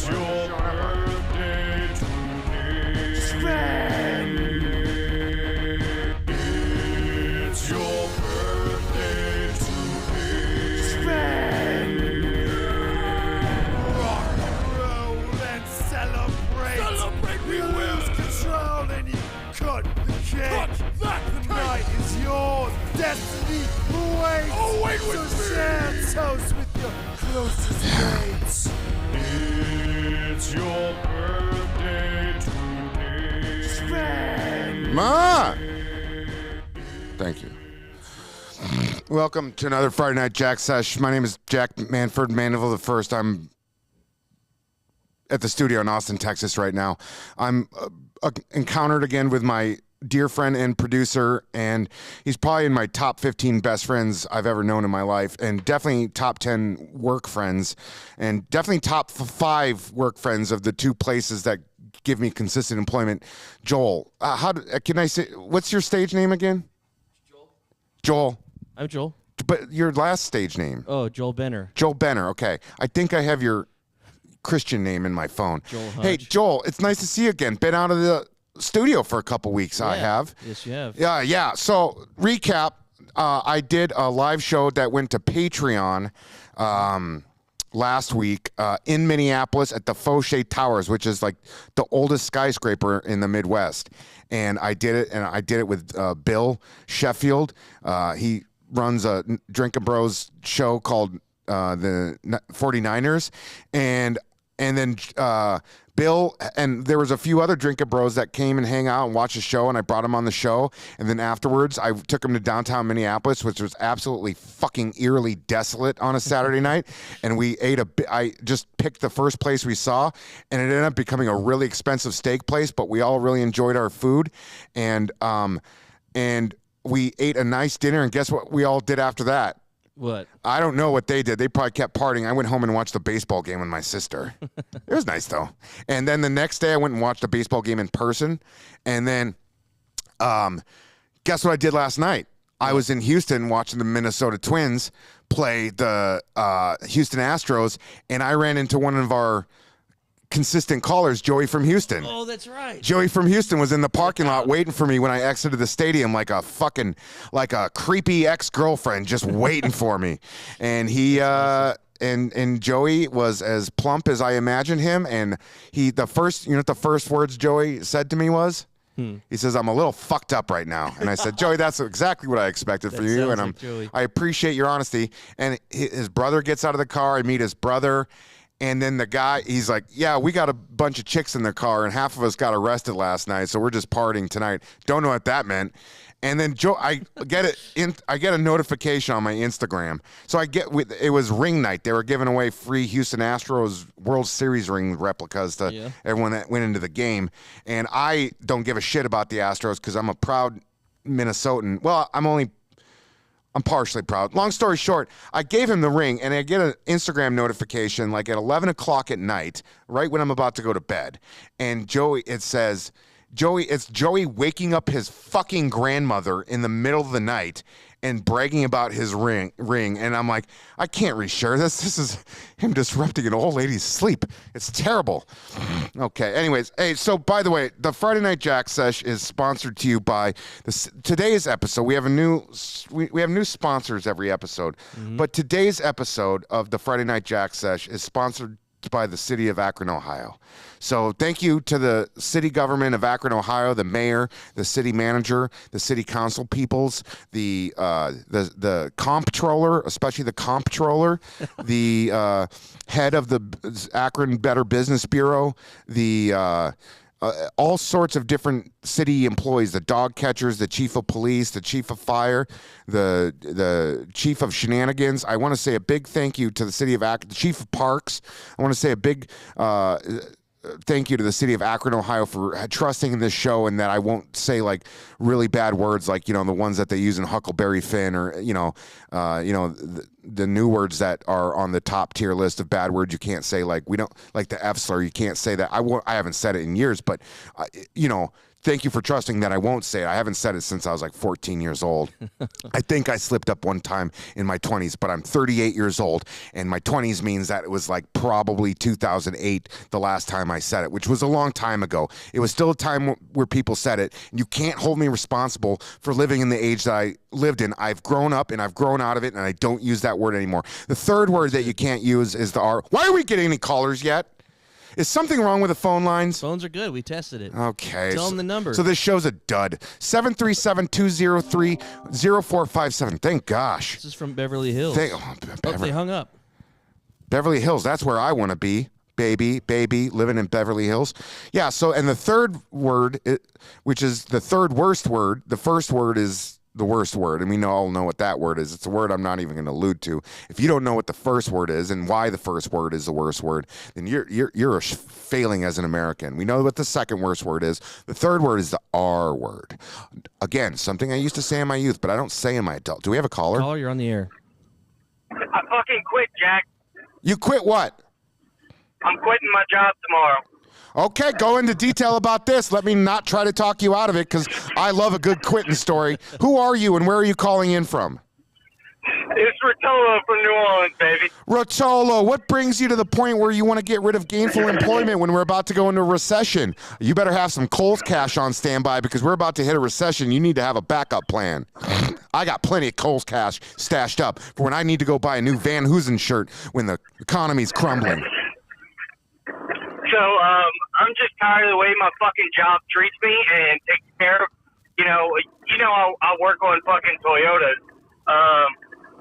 your birthday today. Spend. It's your birthday today. Spend. Rock and roll and celebrate. Celebrate, we lose control and you cut the cake. Cut that the night is yours. Destiny awaits. Oh, wait, so share toast with your closest mates. It's your birthday today. Spend. Ma! Thank you. Welcome to another Friday Night Jack Sesh. My name is Jack Manford Mandeville the First. I'm at the studio in Austin, Texas right now. I'm encountered again with my dear friend and producer, and he's probably in my top 15 best friends I've ever known in my life, and definitely top 10 work friends, and definitely top 5 work friends of the 2 places that give me consistent employment. Joel, can I say, what's your stage name again? Joel. I'm Joel. But your last stage name? Oh, Joel Benner. Joel Benner, okay. I think I have your Christian name in my phone. Joel Hodge. Hey, Joel, it's nice to see you again. Been out of the studio for a couple weeks, I have. Yes, you have. Yeah. So, recap, I did a live show that went to Patreon last week in Minneapolis at the Fauché Towers, which is like the oldest skyscraper in the Midwest. And I did it with Bill Sheffield. He runs a Drinkin' Bros show called the 49ers. And then Bill, and there was a few other Drinkin' Bros that came and hang out and watch the show, and I brought them on the show. And then afterwards, I took them to downtown Minneapolis, which was absolutely fucking eerily desolate on a Saturday night. And we ate I just picked the first place we saw, and it ended up becoming a really expensive steak place, but we all really enjoyed our food. And we ate a nice dinner, and guess what we all did after that? What? I don't know what they did. They probably kept partying. I went home and watched the baseball game with my sister. It was nice, though. And then the next day, I went and watched a baseball game in person. And then guess what I did last night? I was in Houston watching the Minnesota Twins play the Houston Astros, and I ran into one of our consistent callers, Joey from Houston. Oh, that's right. Joey from Houston was in the parking lot waiting for me when I exited the stadium like a creepy ex-girlfriend just waiting for me. And he and Joey was as plump as I imagined him, and the first words Joey said to me was, he says, "I'm a little fucked up right now." And I said, "Joey, that's exactly what I expected for you, and I appreciate your honesty." And his brother gets out of the car. I meet his brother. And then the guy, he's like, "Yeah, we got a bunch of chicks in the car, and half of us got arrested last night, so we're just partying tonight." Don't know what that meant. And then I get a notification on my Instagram. So it was ring night. They were giving away free Houston Astros World Series ring replicas to everyone that went into the game. And I don't give a shit about the Astros because I'm a proud Minnesotan. Well, I'm partially proud. Long story short, I gave him the ring, and I get an Instagram notification like at 11 o'clock at night, right when I'm about to go to bed. And it's Joey waking up his fucking grandmother in the middle of the night and bragging about his ring. And I'm like, I can't reshare this. This is him disrupting an old lady's sleep. It's terrible. Okay. Anyways, hey, so by the way, the Friday Night Jack Sesh is sponsored to you by today's episode. We have new sponsors every episode, but today's episode of the Friday Night Jack Sesh is sponsored by the city of Akron, Ohio. So thank you to the city government of Akron, Ohio, the mayor, the city manager, the city council peoples, the comptroller, especially the comptroller, the head of the Akron Better Business Bureau, the all sorts of different city employees, the dog catchers, the chief of police, the chief of fire, the chief of shenanigans. I want to say a big thank you to the city of Akron, the chief of parks. I want to say a big thank you to the city of Akron, Ohio, for trusting in this show, and that I won't say like really bad words like, the ones that they use in Huckleberry Finn, or the new words that are on the top tier list of bad words you can't say, like we don't like the F slur. You can't say that. I haven't said it in years, but thank you for trusting that I won't say it. I haven't said it since I was like 14 years old. I think I slipped up one time in my 20s, but I'm 38 years old, and my 20s means that it was like probably 2008 the last time I said it, which was a long time ago. It was still a time where people said it, and you can't hold me responsible for living in the age that I lived in. I've grown up, and I've grown out of it, and I don't use that word anymore. The third word that you can't use is the R. Why are we getting any callers yet? Is something wrong with the phone lines? Phones are good. We tested it. Okay. Tell them the number. So this show's a dud. 737-203-0457. Thank gosh. This is from Beverly Hills. They hung up. Beverly Hills, that's where I want to be. Baby, living in Beverly Hills. Yeah, so, and the third word, which is the third worst word, the first word is the worst word, and we all know what that word is. It's a word I'm not even going to allude to. If you don't know what the first word is and why the first word is the worst word, then you're failing as an American. We know what the second worst word is. The third word is the R word. Again, something I used to say in my youth, but I don't say in my adult. Do we have a caller? Caller, you're on the air. I fucking quit, Jack. You quit what? I'm quitting my job tomorrow. Okay, go into detail about this. Let me not try to talk you out of it, because I love a good quitting story. Who are you, and where are you calling in from? It's Rotolo from New Orleans, baby. Rotolo, what brings you to the point where you want to get rid of gainful employment when we're about to go into a recession? You better have some Kohl's cash on standby, because we're about to hit a recession. You need to have a backup plan. I got plenty of Kohl's cash stashed up for when I need to go buy a new Van Hoosen shirt when the economy's crumbling. So, I'm just tired of the way my fucking job treats me and takes care of, I work on fucking Toyotas,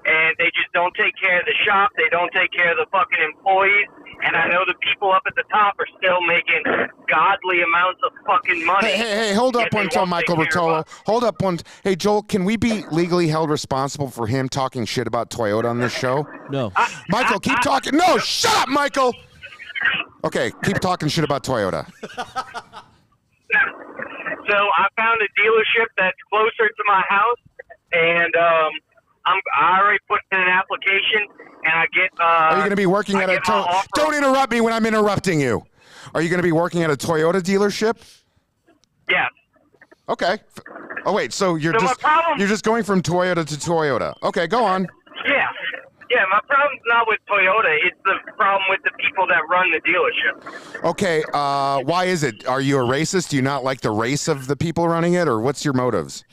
and they just don't take care of the shop. They don't take care of the fucking employees. And I know the people up at the top are still making godly amounts of fucking money. Hey, hold up one time, Michael Rotolo. Hold up one. Hey, Joel, can we be legally held responsible for him talking shit about Toyota on this show? No. Michael, keep talking. No, shut up, Michael. Okay, keep talking shit about Toyota. So I found a dealership that's closer to my house, and I already put in an application, and I get. Are you going to be working at a Toyota? Don't interrupt me when I'm interrupting you. Are you going to be working at a Toyota dealership? Yes. Okay. Oh wait, so you're just going from Toyota to Toyota. Okay, go on. Yeah. Yeah, my problem's not with Toyota. It's the problem with the people that run the dealership. Okay, why is it? Are you a racist? Do you not like the race of the people running it, or what's your motives?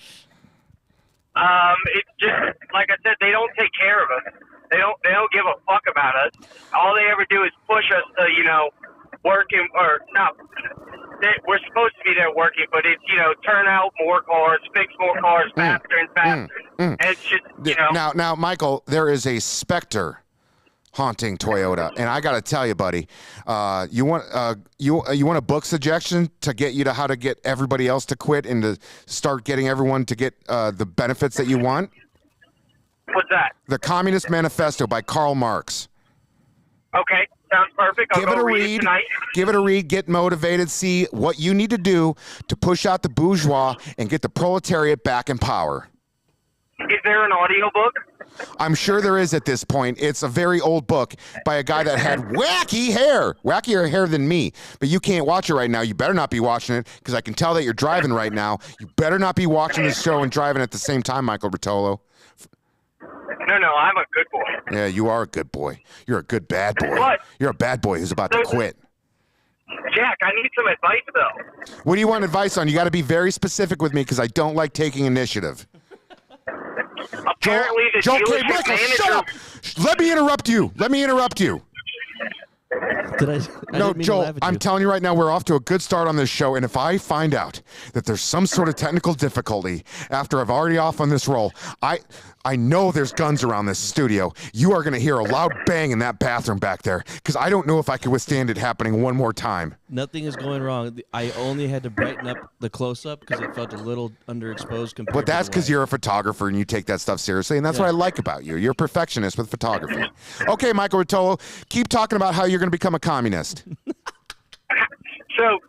It's just, like I said, they don't take care of us. They don't give a fuck about us. All they ever do is push us to, working, or not. We're supposed to be there working, but it's, turn out more cars, fix more cars faster and faster. And it's just, Now, Michael, there is a specter haunting Toyota, and I got to tell you, buddy, you want a book suggestion to get you to how to get everybody else to quit and to start getting everyone to get the benefits that you want? What's that? The Communist Manifesto by Karl Marx. Okay. Sounds perfect. I'll go read it tonight. Give it a read. Get motivated. See what you need to do to push out the bourgeois and get the proletariat back in power. Is there an audiobook? I'm sure there is at this point. It's a very old book by a guy that had wackier hair than me. But you can't watch it right now. You better not be watching it, because I can tell that you're driving right now. You better not be watching this show and driving at the same time, Michael Rotolo. No, I'm a good boy. Yeah, you are a good boy. You're a good bad boy. What? You're a bad boy who's about to quit. Jack, I need some advice, though. What do you want advice on? You got to be very specific with me, because I don't like taking initiative. Apparently, the dealership Michael, manager... shut up! Let me interrupt you. No, Joel, I'm telling you right now, we're off to a good start on this show, and if I find out that there's some sort of technical difficulty after I've already off on this roll, I know there's guns around this studio. You are going to hear a loud bang in that bathroom back there, because I don't know if I can withstand it happening one more time. Nothing is going wrong. I only had to brighten up the close-up because it felt a little underexposed compared But that's to because you're a photographer and you take that stuff seriously, and that's what I like about you. You're a perfectionist with photography. Okay, Michael Rotolo, keep talking about how you're going to become a communist. So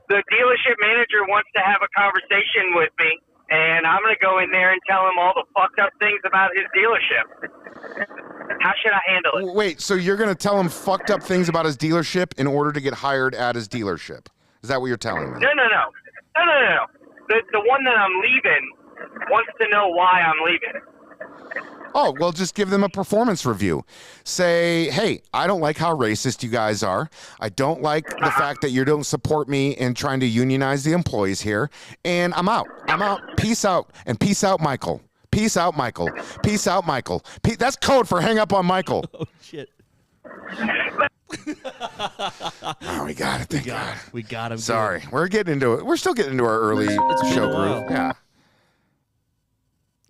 the dealership manager wants to have a conversation with me, and I'm going to go in there and tell him all the fucked up things about his dealership. How should I handle it? Wait, so you're going to tell him fucked up things about his dealership in order to get hired at his dealership? Is that what you're telling me? No. No. The one that I'm leaving wants to know why I'm leaving. Oh, well, just give them a performance review. Say, hey, I don't like how racist you guys are. I don't like the fact that you don't support me in trying to unionize the employees here. And I'm out. Peace out. And peace out, Michael. Peace out, Michael. Peace out, Michael. That's code for hang up on Michael. Oh, shit. Oh, we got it. Thank God. We got him. Sorry. Good. We're getting into it. We're still getting into our early show groove. Yeah.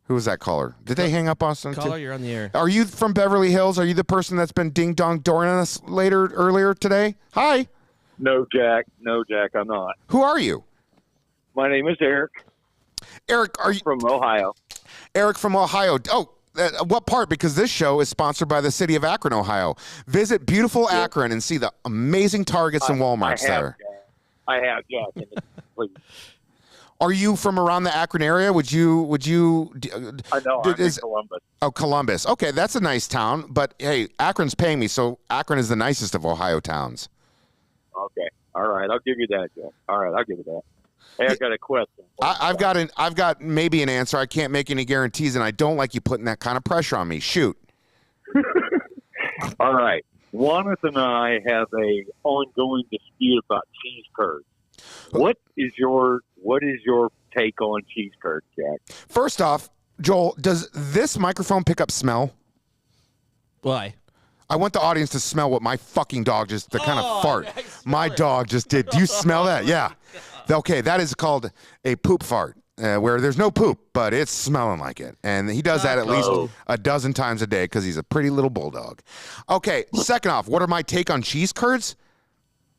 Who was that caller? Did they hang up on us? Caller, you're on the air. Are you from Beverly Hills? Are you the person that's been ding-dong-dooring us earlier today? Hi. No, Jack, I'm not. Who are you? My name is Eric. Eric, are you from Ohio? Eric from Ohio. Oh, what part? Because this show is sponsored by the city of Akron, Ohio. Visit beautiful Akron and see the amazing Targets and Walmarts there. I have, Jack. Please. Are you from around the Akron area? Would you? I know. I'm in Columbus. Oh, Columbus. Okay, that's a nice town. But hey, Akron's paying me, so Akron is the nicest of Ohio towns. Okay. All right. I'll give you that, Jack. All right. I'll give you that. Hey, I've got a question. I've got maybe an answer. I can't make any guarantees, and I don't like you putting that kind of pressure on me. Shoot. All right. Juaneth and I have a ongoing dispute about cheese curds. What is your take on cheese curds, Jack? First off, Joel, does this microphone pick up smell? Why? I want the audience to smell what my fucking dog just, the kind of fart my dog just did. Do you smell that? Yeah. Okay, that is called a poop fart, where there's no poop, but it's smelling like it. And he does that at least a dozen times a day because he's a pretty little bulldog. Okay, second off, what are my take on cheese curds?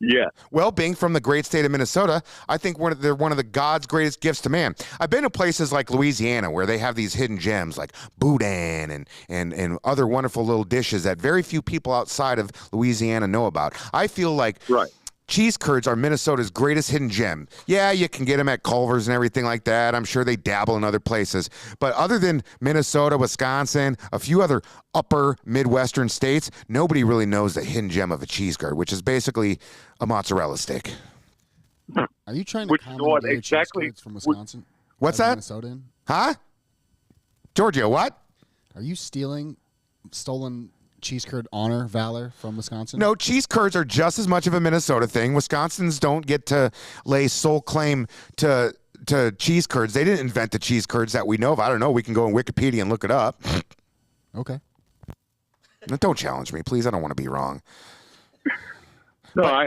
Yeah. Well, being from the great state of Minnesota, I think they're one of the God's greatest gifts to man. I've been to places like Louisiana where they have these hidden gems like boudin and other wonderful little dishes that very few people outside of Louisiana know about. I feel like cheese curds are Minnesota's greatest hidden gem. Yeah, you can get them at Culver's and everything like that. I'm sure they dabble in other places. But other than Minnesota, Wisconsin, a few other upper Midwestern states, nobody really knows the hidden gem of a cheese curd, which is basically a mozzarella stick. Are you trying to commandeer cheese curds from Wisconsin? What's that? Minnesotan? Huh? Georgia, what? Are you stolen cheese curd honor valor from Wisconsin? No, cheese curds are just as much of a Minnesota thing. Wisconsins don't get to lay sole claim to cheese curds. They didn't invent the cheese curds that we know of. I don't know. We can go on Wikipedia and look it up. Okay. Don't challenge me, please. I don't want to be wrong. No,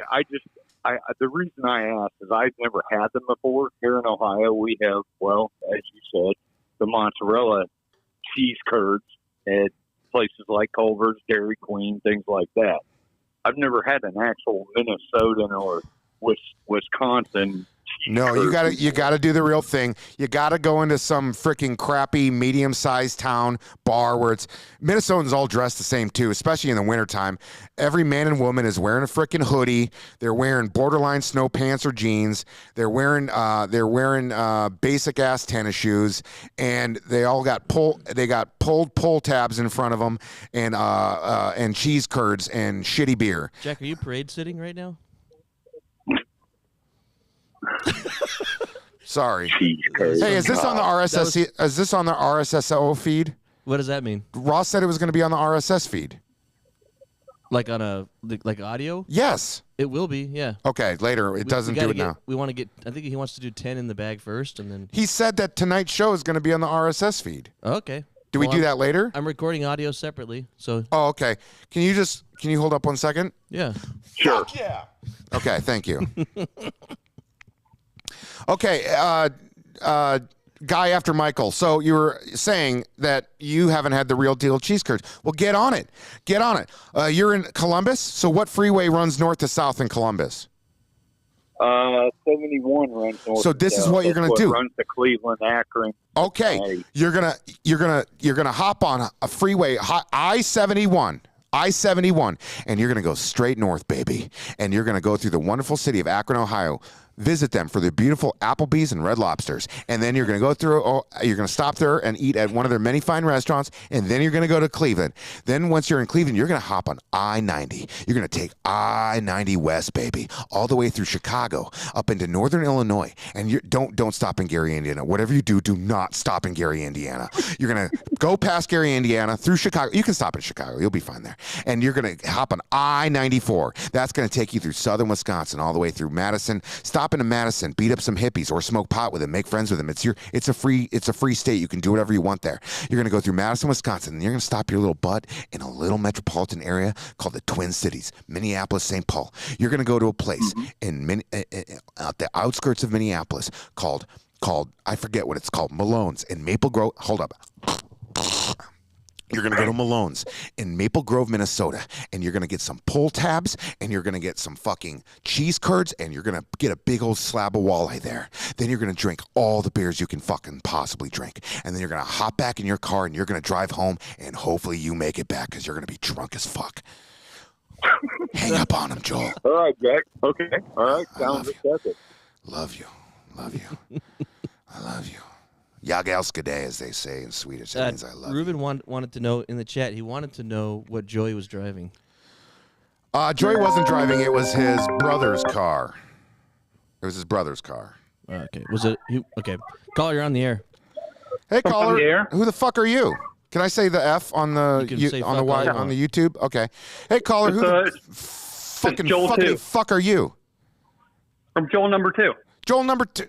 the reason I asked is I've never had them before. Here in Ohio, we have, well, as you said, the mozzarella cheese curds at places like Culver's, Dairy Queen, things like that. I've never had an actual Minnesotan or Wisconsin. No, you gotta do the real thing. You gotta go into some freaking crappy medium-sized town bar where it's Minnesotans all dressed the same too, especially in the wintertime. Every man and woman is wearing a freaking hoodie. They're wearing borderline snow pants or jeans. They're wearing basic ass tennis shoes, and they all got pulled pull tabs in front of them, and cheese curds and shitty beer. Jack, are you parade sitting right now? Sorry. Hey, is this on the RSS? Is this on the RSSO feed? What does that mean? Ross said it was going to be on the RSS feed. Like on like audio? Yes. It will be. Yeah. Okay. Later. It doesn't do it now. We want to get. I think he wants to do 10 in the bag first, and then. He said that tonight's show is going to be on the RSS feed. Okay. Do we do that later? I'm recording audio separately, so. Oh, okay. Can you hold up 1 second? Yeah. Sure. Fuck yeah. Okay. Thank you. Okay, guy after Michael. So you were saying that you haven't had the real deal cheese curds. Well, get on it. Get on it. You're in Columbus. So what freeway runs north to south in Columbus? 71 runs north. So this is what you're gonna do. Runs to Cleveland, Akron. Okay, you're gonna hop on a freeway, I-71. I-71, and you're going to go straight north, baby. And you're going to go through the wonderful city of Akron, Ohio. visit them for their beautiful Applebee's and Red Lobsters. And then you're going to go through, you're going to stop there and eat at one of their many fine restaurants. And then you're going to go to Cleveland. Then once you're in Cleveland, you're going to hop on I-90. You're going to take I-90 West, baby, all the way through Chicago up into northern Illinois. And you don't stop in Gary, Indiana. Whatever you do not stop in Gary, Indiana. You're going to go past Gary, Indiana, through Chicago. You can stop in Chicago. You'll be fine there. And you're going to hop on I-94. That's going to take you through southern Wisconsin all the way through Madison. Stop into Madison, beat up some hippies or smoke pot with them, make friends with them. It's a free state. You can do whatever you want there. You're going to go through Madison, Wisconsin, and you're going to stop your little butt in a little metropolitan area called the Twin Cities, Minneapolis, St. Paul. You're going to go to a place at the outskirts of Minneapolis called I forget what it's called, Malone's in Maple Grove. Hold up. You're going to go to Malone's in Maple Grove, Minnesota, and you're going to get some pull tabs, and you're going to get some fucking cheese curds, and you're going to get a big old slab of walleye there. Then you're going to drink all the beers you can fucking possibly drink. And then you're going to hop back in your car, and you're going to drive home, and hopefully you make it back because you're going to be drunk as fuck. Hang up on him, Joel. All right, Jack. Okay. All right. Sounds accepted. Love you. Love you. I love you. Jagelskade, as they say in Swedish. That means I love Ruben you. wanted to know in the chat. He wanted to know what Joey was driving. Joey wasn't driving. It was his brother's car. It was his brother's car. Okay. Was it? Okay. Caller, you're on the air. Hey, caller. On the air? Who the fuck are you? Can I say the F on the You can say on the fuck all Y you on want. the YouTube? Okay. Hey, caller. Who the Joel fucking too. fuck are you? From Joel number 2. Joel number 2.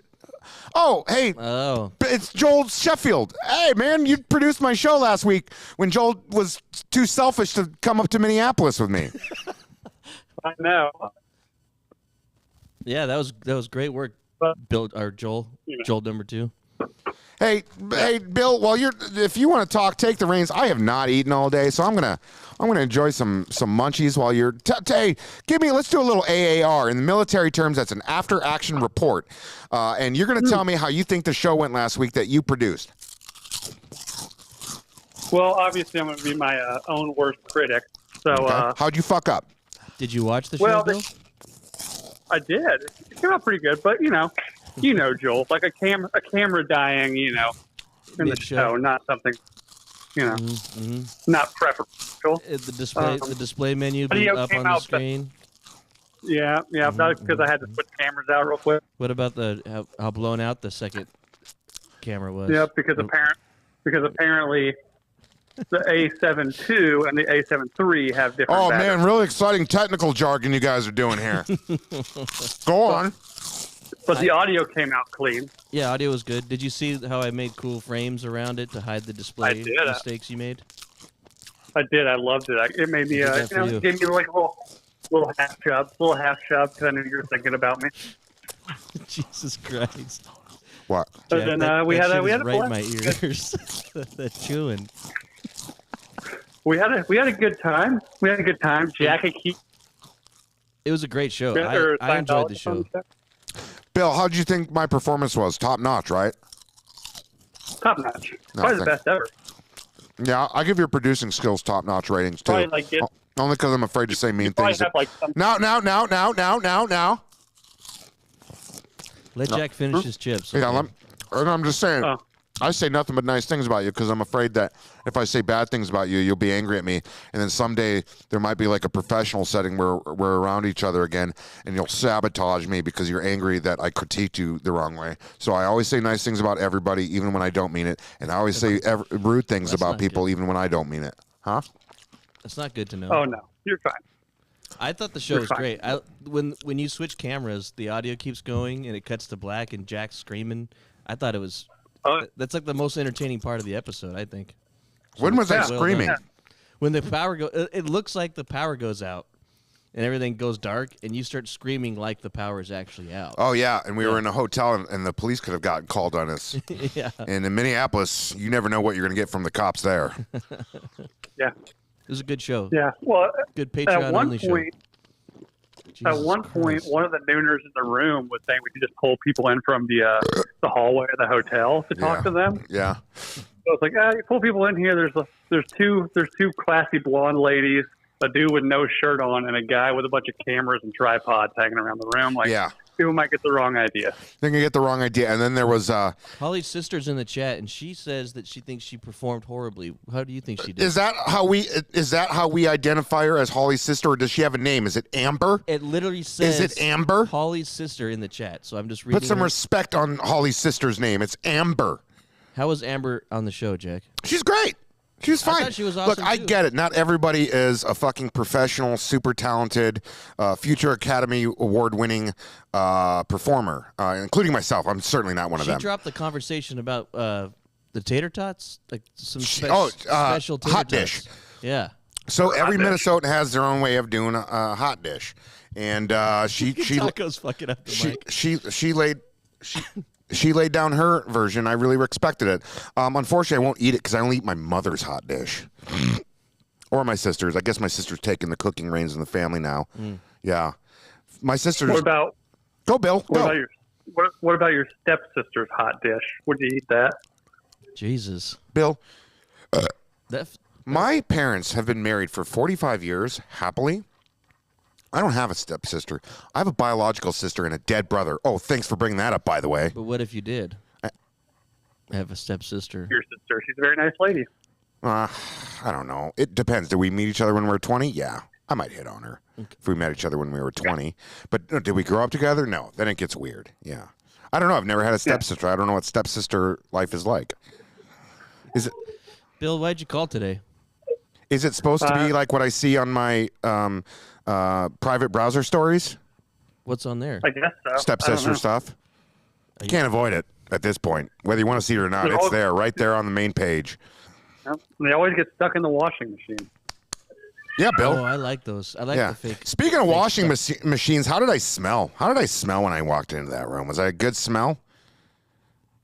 Oh, hey. Oh. It's Joel Sheffield. Hey, man, you produced my show last week when Joel was too selfish to come up to Minneapolis with me. I know. Yeah, that was great work, Bill or Joel. Joel number 2. Hey, Bill. If you want to talk, take the reins. I have not eaten all day, so I'm gonna enjoy some munchies while you're. Hey, let's do a little AAR. In the military terms, that's an after action report, and you're gonna tell me how you think the show went last week that you produced. Well, obviously, I'm going to be my own worst critic. So, Okay. How'd you fuck up? Did you watch the show, well, Bill? I did. It came out pretty good, but you know, Joel, like a camera dying, in the Mid-show. show, not something, not preferential. The display menu being video up came on the out, screen. Yeah, that's because I had to switch cameras out real quick. What about how blown out the second camera was? Yeah, because apparently the A7 II and the A7 III have different. Oh batteries. man, really exciting technical jargon you guys are doing here. Go on. But the audio came out clean. Yeah, audio was good. Did you see how I made cool frames around it to hide the display I did. mistakes you made? I did. I loved it. It made me, did that for you. gave me like a little half job because I knew you were thinking about me. Jesus Christ! What? But Jack, then we had a right in my blast. ears. That chewing. We had a good time. Jackie It was a great show. or I enjoyed the Scientology on show. the Bill, how'd you think my performance was? Top notch, right? Top notch. No, Probably the best ever. Yeah, I give your producing skills top notch ratings too. Probably like it. Only because I'm afraid to say mean Probably things. have like some. Now. Let Jack finish his chips. Yeah, okay? and I'm just saying. Oh. I say nothing but nice things about you because I'm afraid that if I say bad things about you, you'll be angry at me. And then someday there might be like a professional setting where we're around each other again and you'll sabotage me because you're angry that I critiqued you the wrong way. So I always say nice things about everybody, even when I don't mean it. And I always say rude things That's about not people, good. even when I don't mean it. Huh? That's not good to know. Oh no, you're fine. I thought the show You're was fine. great. When you switch cameras, the audio keeps going and it cuts to black and Jack's screaming. I thought it was. Oh. That's like the most entertaining part of the episode, I think. When was I Well done. screaming? When the power it looks like the power goes out and everything goes dark and you start screaming like the power is actually out. Oh, yeah. And we were in a hotel and the police could have gotten called on us. Yeah. And in Minneapolis, you never know what you're going to get from the cops there. Yeah, It was a good show. yeah. Well, Good at Patreon one only point, show. at one Jesus point, Christ. one of the nooners in the room was saying we could just pull people in from the hallway of the hotel to talk Yeah. to them. Yeah. So it's like, you pull people in here. There's two classy blonde ladies, a dude with no shirt on, and a guy with a bunch of cameras and tripods hanging around the room. Like, Yeah. People might get the wrong idea. They're gonna get the wrong idea. And then there was Holly's sister's in the chat, and she says that she thinks she performed horribly. How do you think she did? Is that how we identify her as Holly's sister, or does she have a name? Is it Amber? It literally says. Is it Amber? Holly's sister in the chat. So I'm just reading. Put some her. respect on Holly's sister's name. It's Amber. How was Amber on the show, Jack? She's great. She was fine. thought she was awesome, Look, I too. get it. Not everybody is a fucking professional, super talented, future Academy Award-winning performer, including myself. I'm certainly not one of She them. dropped the conversation about the tater tots, like some special tater hot tots. dish. Yeah. So every Minnesotan has their own way of doing a hot dish, and she Taco's fucking up the mic. she laid down her version. I really respected it. Unfortunately, I won't eat it because I only eat my mother's hot dish. Or my sister's. I guess my sister's taking the cooking reins in the family now. Yeah. My sister's... What about Go, Bill. Go. what about your stepsister's hot dish? Would you eat that? Jesus. Bill, That my parents have been married for 45 years, happily. I don't have a stepsister. I have a biological sister and a dead brother. Oh, thanks for bringing that up, by the way. But what if you did? I have a stepsister. Your sister. She's a very nice lady. I don't know. It depends. Did we meet each other when we were 20? Yeah. I might hit on her if we met each other when we were 20. But did we grow up together? No. Then it gets weird. Yeah. I don't know. I've never had a stepsister. I don't know what stepsister life is like. Is it? Bill, why'd you call today? Is it supposed to be like what I see on my private browser stories? What's on there? I guess so. Stepsister stuff? You can't avoid it at this point. Whether you want to see it or not, They're it's all- there, right there on the main page. Yep. They always get stuck in the washing machine. Yeah, Bill. Oh, I like those. I like Yeah. the fake. Speaking of fake washing stuff. machines, how did I smell? How did I smell when I walked into that room? Was that a good smell?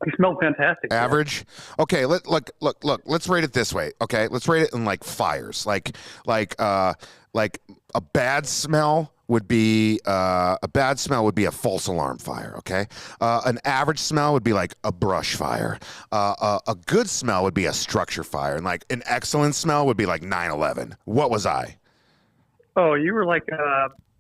You smell fantastic. Average. Okay, look. Let's rate it this way. Okay, let's rate it in like fires. Like a bad smell would be a false alarm fire. Okay, an average smell would be like a brush fire. A good smell would be a structure fire, and like an excellent smell would be like 9/11. What was I? Oh, you were like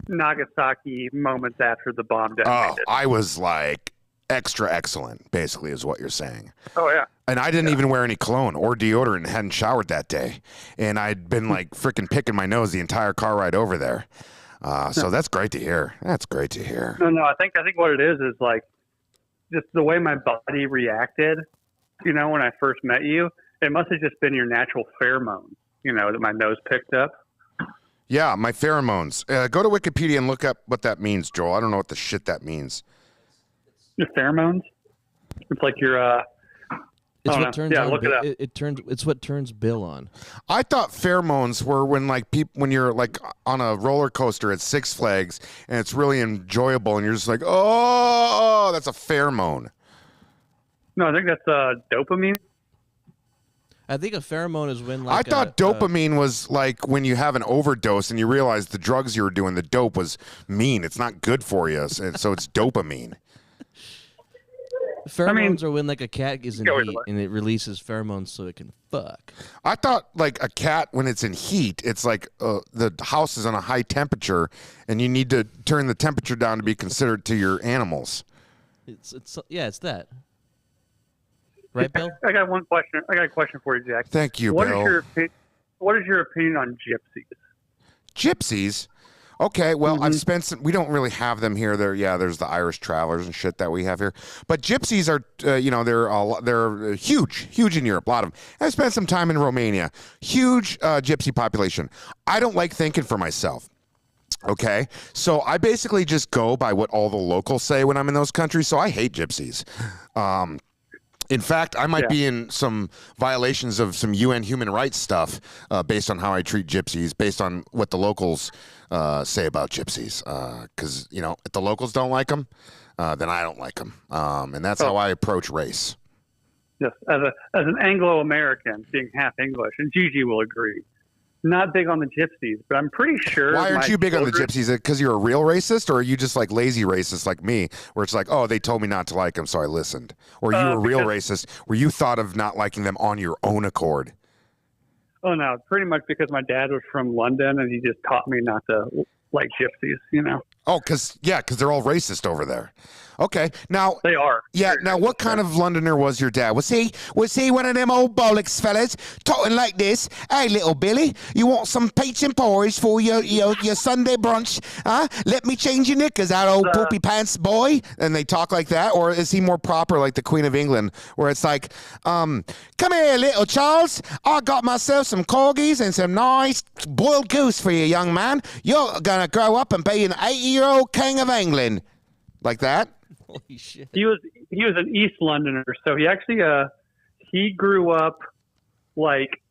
Nagasaki moments after the bomb Oh, detonated. I was like extra excellent, basically, is what you're saying. Oh, yeah. And I didn't even wear any cologne or deodorant and hadn't showered that day. And I'd been like freaking picking my nose the entire car ride over there. So that's great to hear. That's great to hear. No, I think what it is like just the way my body reacted, when I first met you. It must have just been your natural pheromones, that my nose picked up. Yeah, my pheromones. Go to Wikipedia and look up what that means, Joel. I don't know what the shit that means. Your pheromones? It's like your It's Oh, what no. turns Yeah, on. look it up. It's what turns Bill on. I thought pheromones were when when you're like on a roller coaster at Six Flags and it's really enjoyable and you're just like, oh, that's a pheromone. No, I think that's dopamine. I think a pheromone is when like I thought dopamine was like when you have an overdose and you realize the drugs you were doing, the dope was mean. It's not good for you, so it's dopamine. Pheromones are when like a cat is in Go heat either way. and it releases pheromones so it can fuck. I thought like a cat when it's in heat, it's like the house is on a high temperature and you need to turn the temperature down to be considerate to your animals. It's that. Right, Bill? I got one question. I got a question for you, Jack. Thank you, What Bill. What is your opinion on gypsies? Gypsies? Okay, well, I've spent some, we don't really have them here. There's the Irish travelers and shit that we have here. But gypsies are, they're huge in Europe, a lot of them. I've spent some time in Romania. Huge gypsy population. I don't like thinking for myself. Okay, so I basically just go by what all the locals say when I'm in those countries. So I hate gypsies. In fact, I might be in some violations of some UN human rights stuff based on how I treat gypsies, based on what the locals say about gypsies. Because, if the locals don't like them, then I don't like them. And that's how I approach race. Yes, as an Anglo-American, being half English, and Gigi will agree, not big on the gypsies, but I'm pretty sure. Why aren't my you big on the children- gypsies? Because you're a real racist, or are you just like lazy racist like me, where it's like, oh, they told me not to like them, so I listened? Or are you a real racist, where you thought of not liking them on your own accord? Oh no, pretty much because my dad was from London and he just taught me not to like gypsies. Oh, because they're all racist over there. Okay, now They are. Yeah, Very now racist, what kind of Londoner was your dad? Was he one of them old bollocks fellas talking like this? Hey, little Billy, you want some peach and porridge for your Sunday brunch? Huh? Let me change your knickers out, old poopy pants boy. And they talk like that, or is he more proper like the Queen of England, where it's like, come here, little Charles. I got myself some corgis and some nice boiled goose for you, young man. You're gonna grow up and be an 80-year-old king of England, like that. Holy shit. He was an East Londoner, so he actually he grew up like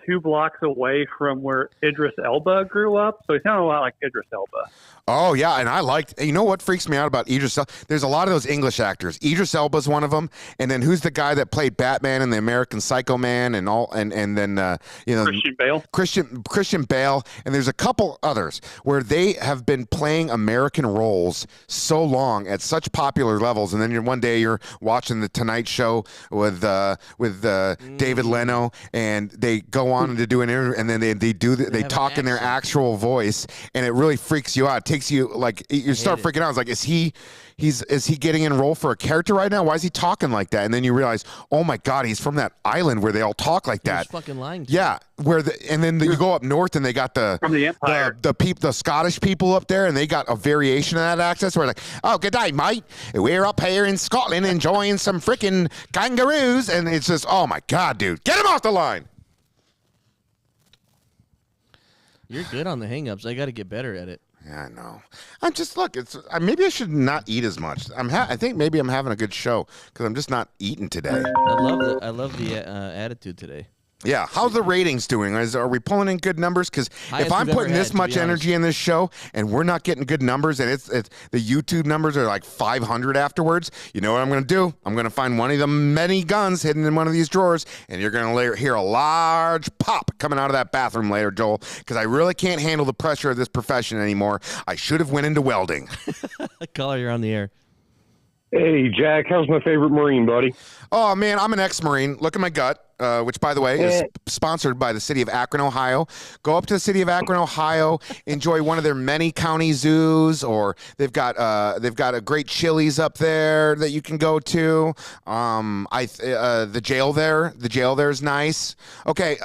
2 blocks away from where Idris Elba grew up, so he sounded a lot like Idris Elba. Oh, yeah, and I liked, you know what freaks me out about Idris Elba? There's a lot of those English actors. Idris Elba's one of them, and then who's the guy that played Batman and the American Psycho Man and all, and then, Christian Bale. Christian Bale, and there's a couple others where they have been playing American roles so long at such popular levels, and then one day you're watching The Tonight Show with David Leno, and they go on to do an interview, and then they talk in their actual voice, and it really freaks you out. It takes you, like, you start freaking out. It's like, is he getting in role for a character right now? Why is he talking like that? And then you realize, oh my God, he's from that island where they all talk like that. He's fucking lying. Yeah, you go up north and they got From the Empire. the Scottish people up there, and they got a variation of that accent. Where like, oh, good day, mate. We're up here in Scotland enjoying some freaking kangaroos, and it's just, oh my God, dude, get him off the line. You're good on the hang-ups. I got to get better at it. Yeah, I know. I'm just maybe I should not eat as much. I think maybe I'm having a good show because I'm just not eating today. I love the attitude today. Yeah, how's the ratings doing? Are we pulling in good numbers? Because if I'm we've putting ever this had, to much be energy in this show and we're not getting good numbers, and it's the YouTube numbers are like 500 afterwards, you know what I'm going to do? I'm going to find one of the many guns hidden in one of these drawers, and you're going to hear a large pop coming out of that bathroom later, Joel, because I really can't handle the pressure of this profession anymore. I should have went into welding. Caller, you're on the air. Hey, Jack, how's my favorite Marine, buddy? Oh, man, I'm an ex-Marine. Look at my gut, which, by the way, is sponsored by the city of Akron, Ohio. Go up to the city of Akron, Ohio, enjoy one of their many county zoos, or they've got a great Chili's up there that you can go to. The jail there is nice. Okay,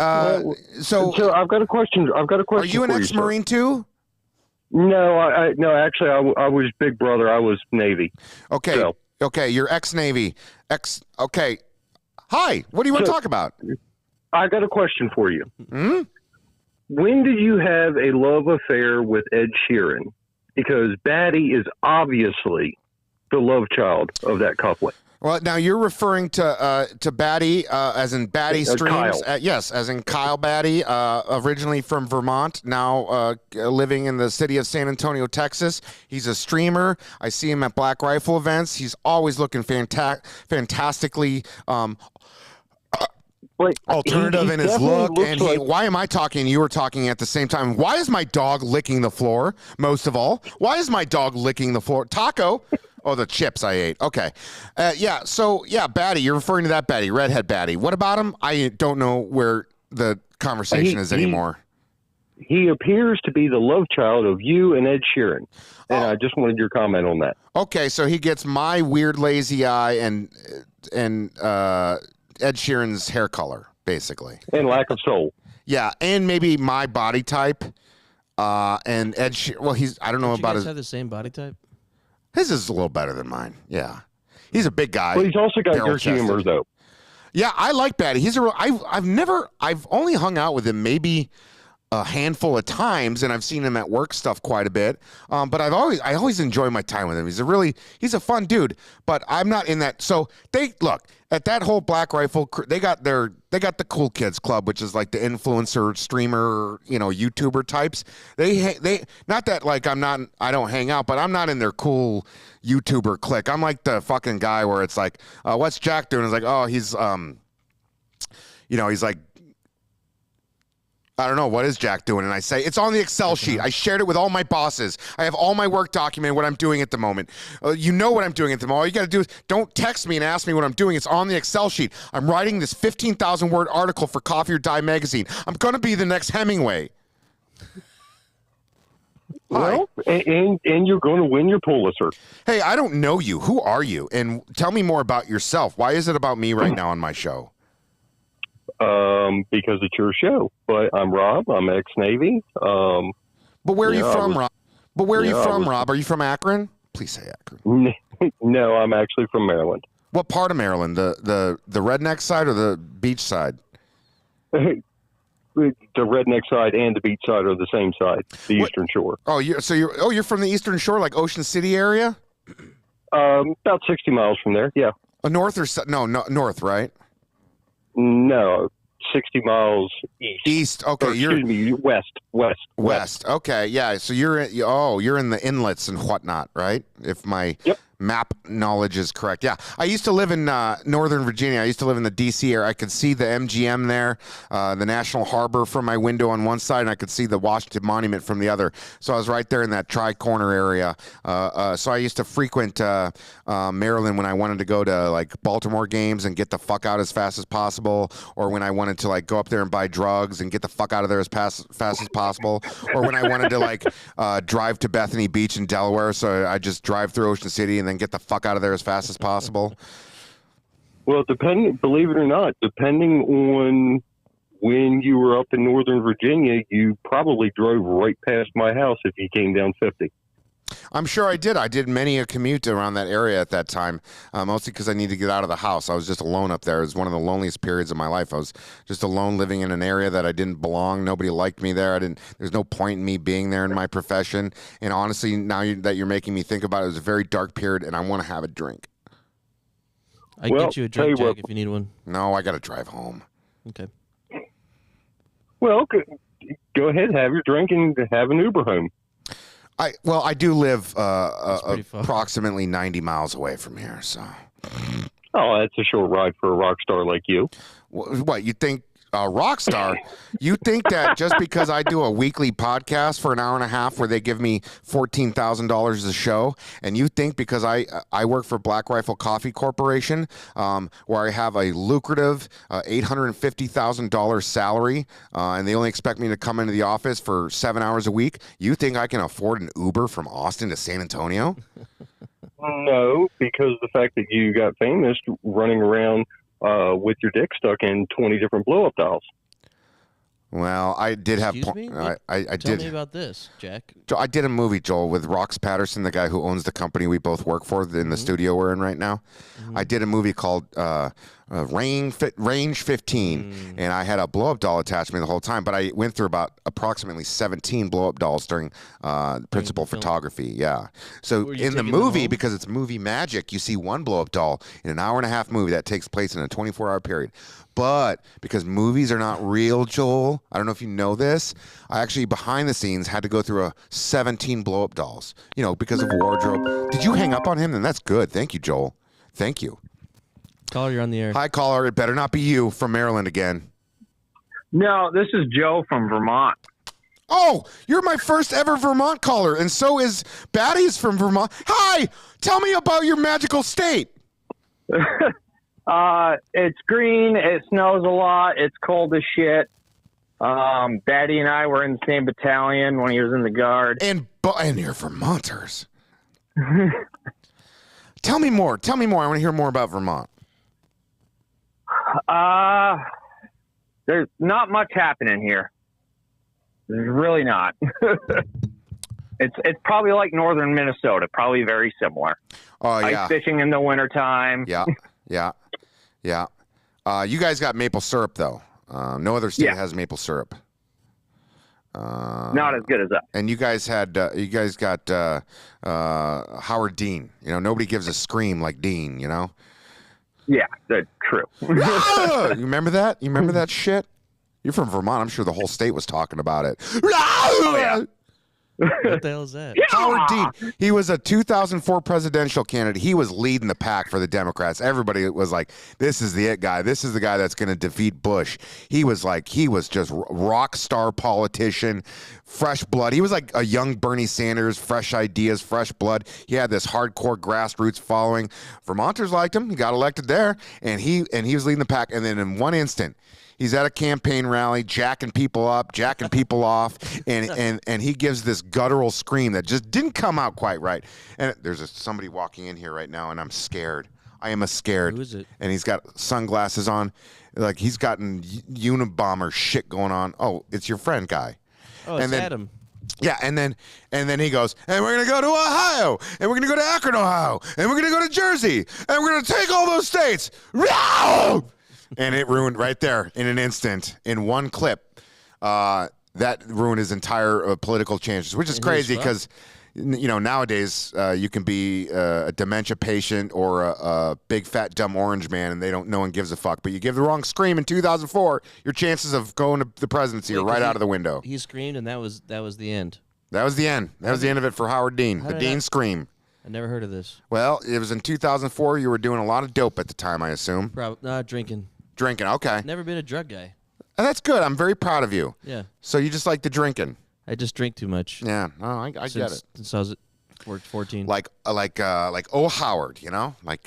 so I've got a question. Are you an ex-Marine too? No, no. Actually, I was Big Brother. I was Navy. Okay. So. Okay. You're ex-Navy. Okay. Hi. What do you want to talk about? I got a question for you. Hmm? When did you have a love affair with Ed Sheeran? Because Batty is obviously the love child of that couplet. Well, now you're referring to Batty as in Batty Streams. Kyle. Yes, as in Kyle Batty, originally from Vermont, now living in the city of San Antonio, Texas. He's a streamer. I see him at Black Rifle events. He's always looking fantastically alternative in his look. And why am I talking? You were talking at the same time. Why is my dog licking the floor? Most of all, why is my dog licking the floor? Taco. Oh, the chips I ate. Okay. Batty, you're referring to that Batty, redhead Batty. What about him? I don't know where the conversation is anymore. He appears to be the love child of you and Ed Sheeran. And I just wanted your comment on that. Okay, so he gets my weird lazy eye and Ed Sheeran's hair color, basically. And lack of soul. Yeah, and maybe my body type. And Ed Sheeran, well, I don't know about his. You guys have the same body type? His is a little better than mine. Yeah, he's a big guy. Well, he's also got your humor, though. Yeah, I like Batty. He's I've only hung out with him maybe a handful of times, and I've seen him at work stuff quite a bit. But I always enjoy my time with him. He's a fun dude. But I'm not in that. So look at that whole Black Rifle. They got the Cool Kids Club, which is like the influencer, streamer, YouTuber types. They not that like I don't hang out, but I'm not in their cool YouTuber clique. I'm like the fucking guy where it's like, what's Jack doing? It's like, oh, he's he's like, I don't know, what is Jack doing? And I say, it's on the Excel sheet. I shared it with all my bosses. I have all my work documented, what I'm doing at the moment. You know what I'm doing at the moment. All you got to do is don't text me and ask me what I'm doing. It's on the Excel sheet. I'm writing this 15,000 word article for Coffee or Die magazine. I'm going to be the next Hemingway. Hi. Well, and you're going to win your Pulitzer. Hey, I don't know you. Who are you? And tell me more about yourself. Why is it about me right now on my show? Because it's your show. But I'm Rob. I'm ex-Navy. But where are you from, Rob? But where are you from, Rob? Are you from Akron? Please say Akron. No, I'm actually from Maryland. What part of Maryland? The redneck side or the beach side? The redneck side and the beach side are the same side, the Eastern Shore. Oh, you're from the Eastern Shore, like Ocean City area? About 60 miles from there, yeah. North or no, north, right? No, 60 miles east. East. Okay, excuse me, west. Okay, yeah. So you're in the inlets and whatnot, right? If my map knowledge is correct. Yeah, I used to live in Northern Virginia. I used to live in the D.C. area. I could see the MGM there, the National Harbor from my window on one side, and I could see the Washington Monument from the other. So I was right there in that tri-corner area. So I used to frequent Maryland when I wanted to go to like Baltimore games and get the fuck out as fast as possible, or when I wanted to like go up there and buy drugs and get the fuck out of there as fast as possible, or when I wanted to like drive to Bethany Beach in Delaware. So I just drive through Ocean City and then get the fuck out of there as fast as possible. Well, believe it or not, depending on when you were up in Northern Virginia, you probably drove right past my house if you came down 50. I'm sure I did. I did many a commute around that area at that time, mostly because I needed to get out of the house. I was just alone up there. It was one of the loneliest periods of my life. I was just alone living in an area that I didn't belong. Nobody liked me there. There's no point in me being there in my profession. And honestly, now that you're making me think about it, it was a very dark period, and I want to have a drink. I can get you a drink, Jack, if you need one. No, I got to drive home. Okay. Well, go ahead, have your drink, and have an Uber home. I do live approximately 90 miles away from here, so. Oh, that's a short ride for a rock star like you. What, you think a rock star? You think that just because I do a weekly podcast for an hour and a half where they give me $14,000 a show, and you think because I work for Black Rifle Coffee Corporation, where I have a lucrative $850,000 salary, and they only expect me to come into the office for 7 hours a week, you think I can afford an Uber from Austin to San Antonio? No, because the fact that you got famous running around with your dick stuck in 20 different blow-up dolls. Well, I did have. Excuse me? I Tell did. me about this, Jack. I did a movie, Joel, with Rox Patterson, the guy who owns the company we both work for in the studio we're in right now. I did a movie called Range 15, and I had a blow-up doll attached to me the whole time, but I went through about approximately 17 blow-up dolls during principal photography. Yeah. So in the movie, because it's movie magic, you see one blow-up doll in an hour and a half movie that takes place in a 24-hour period. But because movies are not real, Joel, I don't know if you know this, I actually, behind the scenes, had to go through 17 blow-up dolls, because of wardrobe. Did you hang up on him? Then that's good. Thank you, Joel. Thank you. Caller, you're on the air. Hi, caller. It better not be you from Maryland again. No, this is Joe from Vermont. Oh, you're my first ever Vermont caller, and so is Batty's from Vermont. Hi! Tell me about your magical state. It's green. It snows a lot. It's cold as shit. Batty and I were in the same battalion when he was in the Guard. And you're Vermonters. Tell me more. I want to hear more about Vermont. There's not much happening here. There's really not. It's probably like northern Minnesota, probably very similar. Oh, yeah. Ice fishing in the wintertime. Yeah. You guys got maple syrup, though. No other state has maple syrup. Not as good as us. And you guys got Howard Dean. Nobody gives a scream like Dean, Yeah, that's true. You remember that? You remember that shit? You're from Vermont. I'm sure the whole state was talking about it. Oh, yeah. What the hell is that? Howard Dean. He was a 2004 presidential candidate. He was leading the pack for the Democrats. Everybody was like, this is the it guy. This is the guy that's going to defeat Bush. He was just rock star politician, fresh blood. He was like a young Bernie Sanders, fresh ideas, fresh blood. He had this hardcore grassroots following. Vermonters liked him. He got elected there, and he was leading the pack. And then in one instant, He's at a campaign rally, jacking people up, jacking people off, and he gives this guttural scream that just didn't come out quite right. And there's somebody walking in here right now, and I'm scared. I am scared. Who is it? And he's got sunglasses on, like he's gotten Unabomber shit going on. Oh, it's your friend guy. Oh, it's Adam. Yeah, and then he goes, and we're gonna go to Ohio, and we're gonna go to Akron, Ohio, and we're gonna go to Jersey, and we're gonna take all those states. And it ruined right there in an instant, in one clip. That ruined his entire political chances, which is crazy because, nowadays you can be a dementia patient or a big fat dumb orange man, and no one gives a fuck. But you give the wrong scream in 2004, your chances of going to the presidency are right out of the window. He screamed, and that was the end. That was the end. That was the end of it for Howard Dean. The Dean scream. I never heard of this. Well, it was in 2004. You were doing a lot of dope at the time, I assume. Probably drinking. Drinking, okay. Never been a drug guy. That's good. I'm very proud of you. Yeah. So you just like the drinking. I just drink too much. Yeah. Oh, I get it. Since I was 14. Like O. Howard, like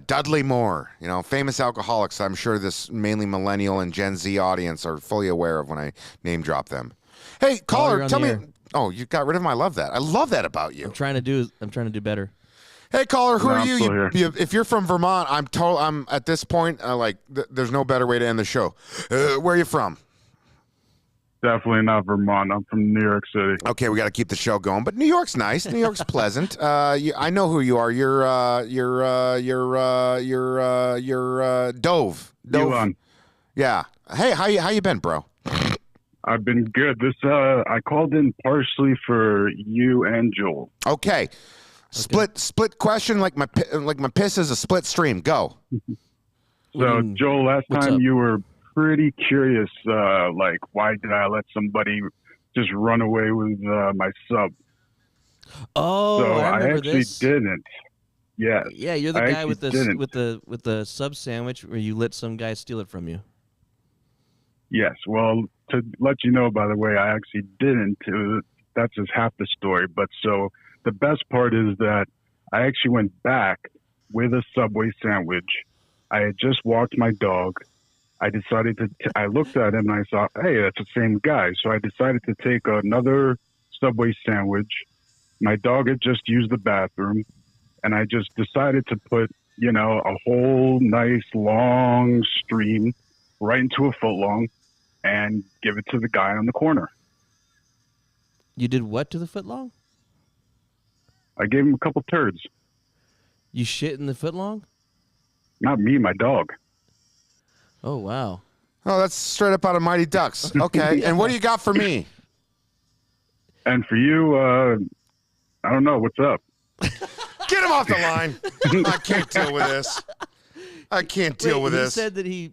Dudley Moore, famous alcoholics. I'm sure this mainly millennial and Gen Z audience are fully aware of when I name drop them. Hey, caller, tell me. Oh, you got rid of him. I love that. I love that about you. I'm trying to do better. Hey, caller, who are you? If you're from Vermont, I'm at this point there's no better way to end the show. Where are you from? Definitely not Vermont. I'm from New York City. Okay, we got to keep the show going, but New York's nice. New York's pleasant. I know who you are. You're Dove. Elon. Yeah. Hey, how you been, bro? I've been good. I called in partially for you and Joel. Okay. Split question like my piss is a split stream. Go. So Joel, last time you were pretty curious, why did I let somebody just run away with my sub? Oh, so I remember actually didn't. Yes. Yeah, you're the guy with the sub sandwich where you let some guy steal it from you. Yes. Well, to let you know, by the way, I actually didn't. That's just half the story. But so the best part is that I actually went back with a Subway sandwich. I had just walked my dog. I decided I looked at him and I thought, hey, that's the same guy. So I decided to take another Subway sandwich. My dog had just used the bathroom, and I just decided to put, a whole nice long stream right into a foot long and give it to the guy on the corner. You did what to the footlong? I gave him a couple turds. You shit in the footlong? Not me, my dog. Oh, wow. Oh, that's straight up out of Mighty Ducks. Okay. And what do you got for me? And for you, I don't know. What's up? Get him off the line. I can't deal with this. I can't deal with this. He said that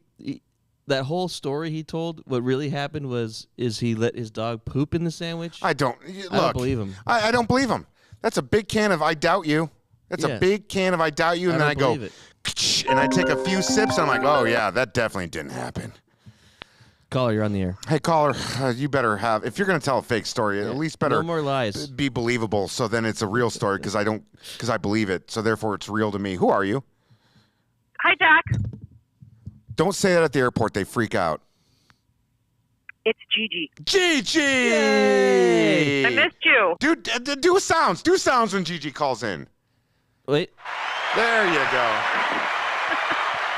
that whole story he told, what really happened is he let his dog poop in the sandwich? I don't believe him. I don't believe him. That's a big can of I doubt you. That's a big can of I doubt you. And then I go, and I take a few sips, and I'm like, oh, yeah, that definitely didn't happen. Caller, you're on the air. Hey, caller, you better if you're going to tell a fake story, at least better no more lies. Be believable, so then it's a real story because I believe it, so therefore it's real to me. Who are you? Hi, Jack. Don't say that at the airport. They freak out. It's Gigi. Gigi! Yay! I missed you. Do sounds. Do sounds when Gigi calls in. Wait. There you go.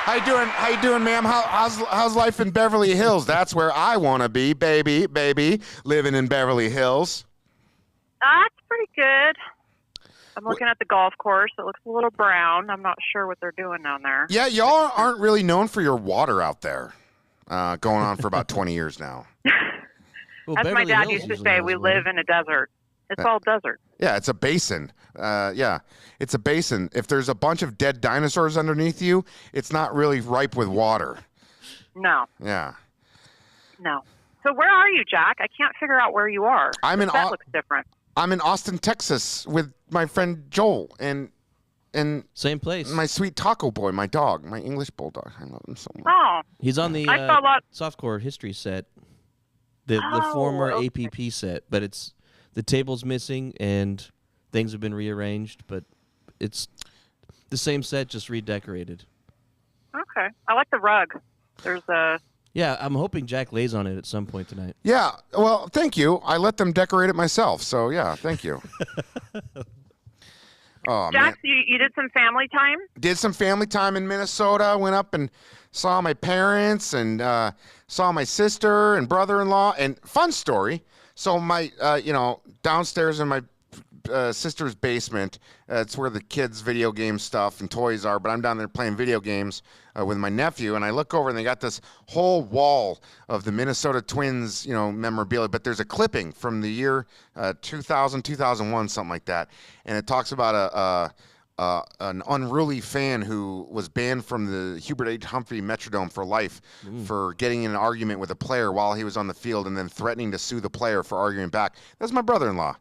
How you doing, ma'am? How's life in Beverly Hills? That's where I want to be, baby, living in Beverly Hills. That's pretty good. I'm looking at the golf course. It looks a little brown. I'm not sure what they're doing down there. Yeah, y'all aren't really known for your water out there. Going on for about 20 years now. As my dad used to say, we live in a desert. It's all desert. Yeah, it's a basin. It's a basin. If there's a bunch of dead dinosaurs underneath you, it's not really ripe with water. No. Yeah. No. So where are you, Jack? I can't figure out where you are. That looks different. I'm in Austin, Texas, with my friend Joel and same place. My sweet taco boy, my dog, my English bulldog. I love him so much. Oh. He's on the softcore history set, the former APP set, but the table's missing and things have been rearranged, but it's the same set, just redecorated. Okay. I like the rug. There's a. Yeah, I'm hoping Jack lays on it at some point tonight. Yeah, well, thank you. I let them decorate it myself, so yeah, thank you. Oh, Jack, man. you did some family time? Did some family time in Minnesota. Went up and saw my parents and saw my sister and brother-in-law. And fun story. So my, downstairs in my sister's basement, it's where the kids' video game stuff and toys are. But I'm down there playing video games with my nephew, and I look over and they got this whole wall of the Minnesota Twins, memorabilia. But there's a clipping from the year 2000, 2001, something like that, and it talks about an unruly fan who was banned from the Hubert H. Humphrey Metrodome for life for getting in an argument with a player while he was on the field and then threatening to sue the player for arguing back. That's my brother-in-law.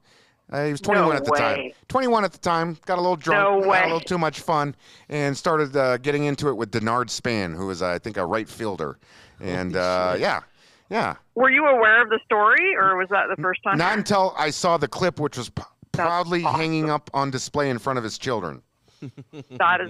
He was 21 at the time. 21 at the time. Got a little drunk, had a little too much fun, and started getting into it with Denard Span, who was, I think, a right fielder. And yeah. Were you aware of the story, or was that the first time? Not until I saw the clip, which was proudly hanging up on display in front of his children. That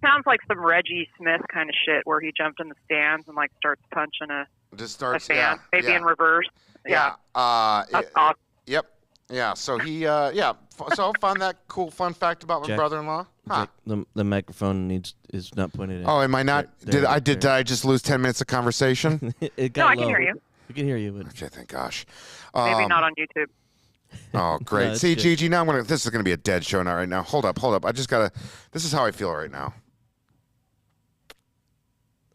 sounds like some Reggie Smith kind of shit, where he jumped in the stands and starts punching a fan, maybe in reverse. Yeah. That's awesome. Yep. Yeah, so he, so found that cool fun fact about my Jack, brother-in-law. Huh. Jack, the microphone is not pointed in. Oh, am I not? Did I just lose 10 minutes of conversation? It No, got I can low. hear you. We can hear you. But... Okay, thank gosh. Maybe not on YouTube. Oh, great. No, See, good. Gigi, now this is going to be a dead show now, right now. Hold up. I just got to, this is how I feel right now.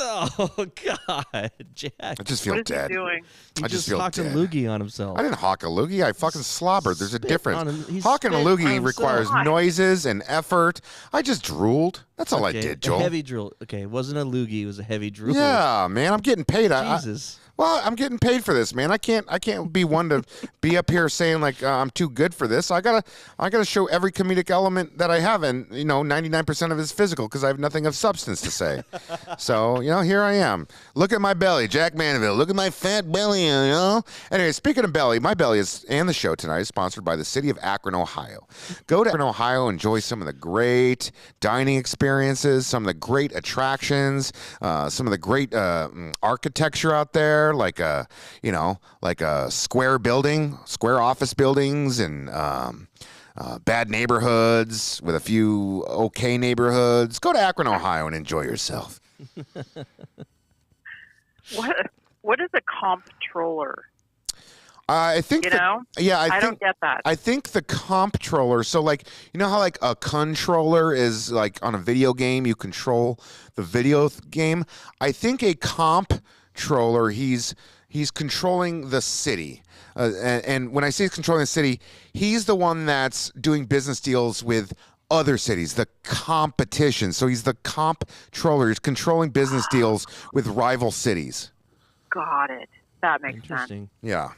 Oh, God, Jack. I just feel dead. What is he doing? He I just just feel talked a dead. loogie on himself. I didn't hawk a loogie. I fucking slobbered. There's a Spit difference. on him. He Hawking a spit on loogie himself. requires noises and effort. I just drooled. That's all I did, Joel. A heavy drool. Okay, it wasn't a loogie. It was a heavy drool. Yeah, man. I'm getting paid. Jesus. Well, I'm getting paid for this, man. I can't be one to be up here saying I'm too good for this. I gotta show every comedic element that I have, and 99% of it is physical because I have nothing of substance to say. So here I am. Look at my belly, Jack Mandeville. Look at my fat belly, Anyway, speaking of belly, my belly and the show tonight is sponsored by the city of Akron, Ohio. Go to Akron, Ohio, enjoy some of the great dining experiences, some of the great attractions, some of the great architecture out there. Like a square office buildings, and bad neighborhoods with a few okay neighborhoods. Go to Akron, Ohio, and enjoy yourself. What is a comptroller? I think I don't get that. I think the comptroller. So how a controller is on a video game, you control the video game. I think a comptroller, he's controlling the city, and when I say he's controlling the city, he's the one that's doing business deals with other cities, the competition. So he's the comptroller. He's controlling business deals with rival cities. Got it. That makes sense. Interesting. Yeah.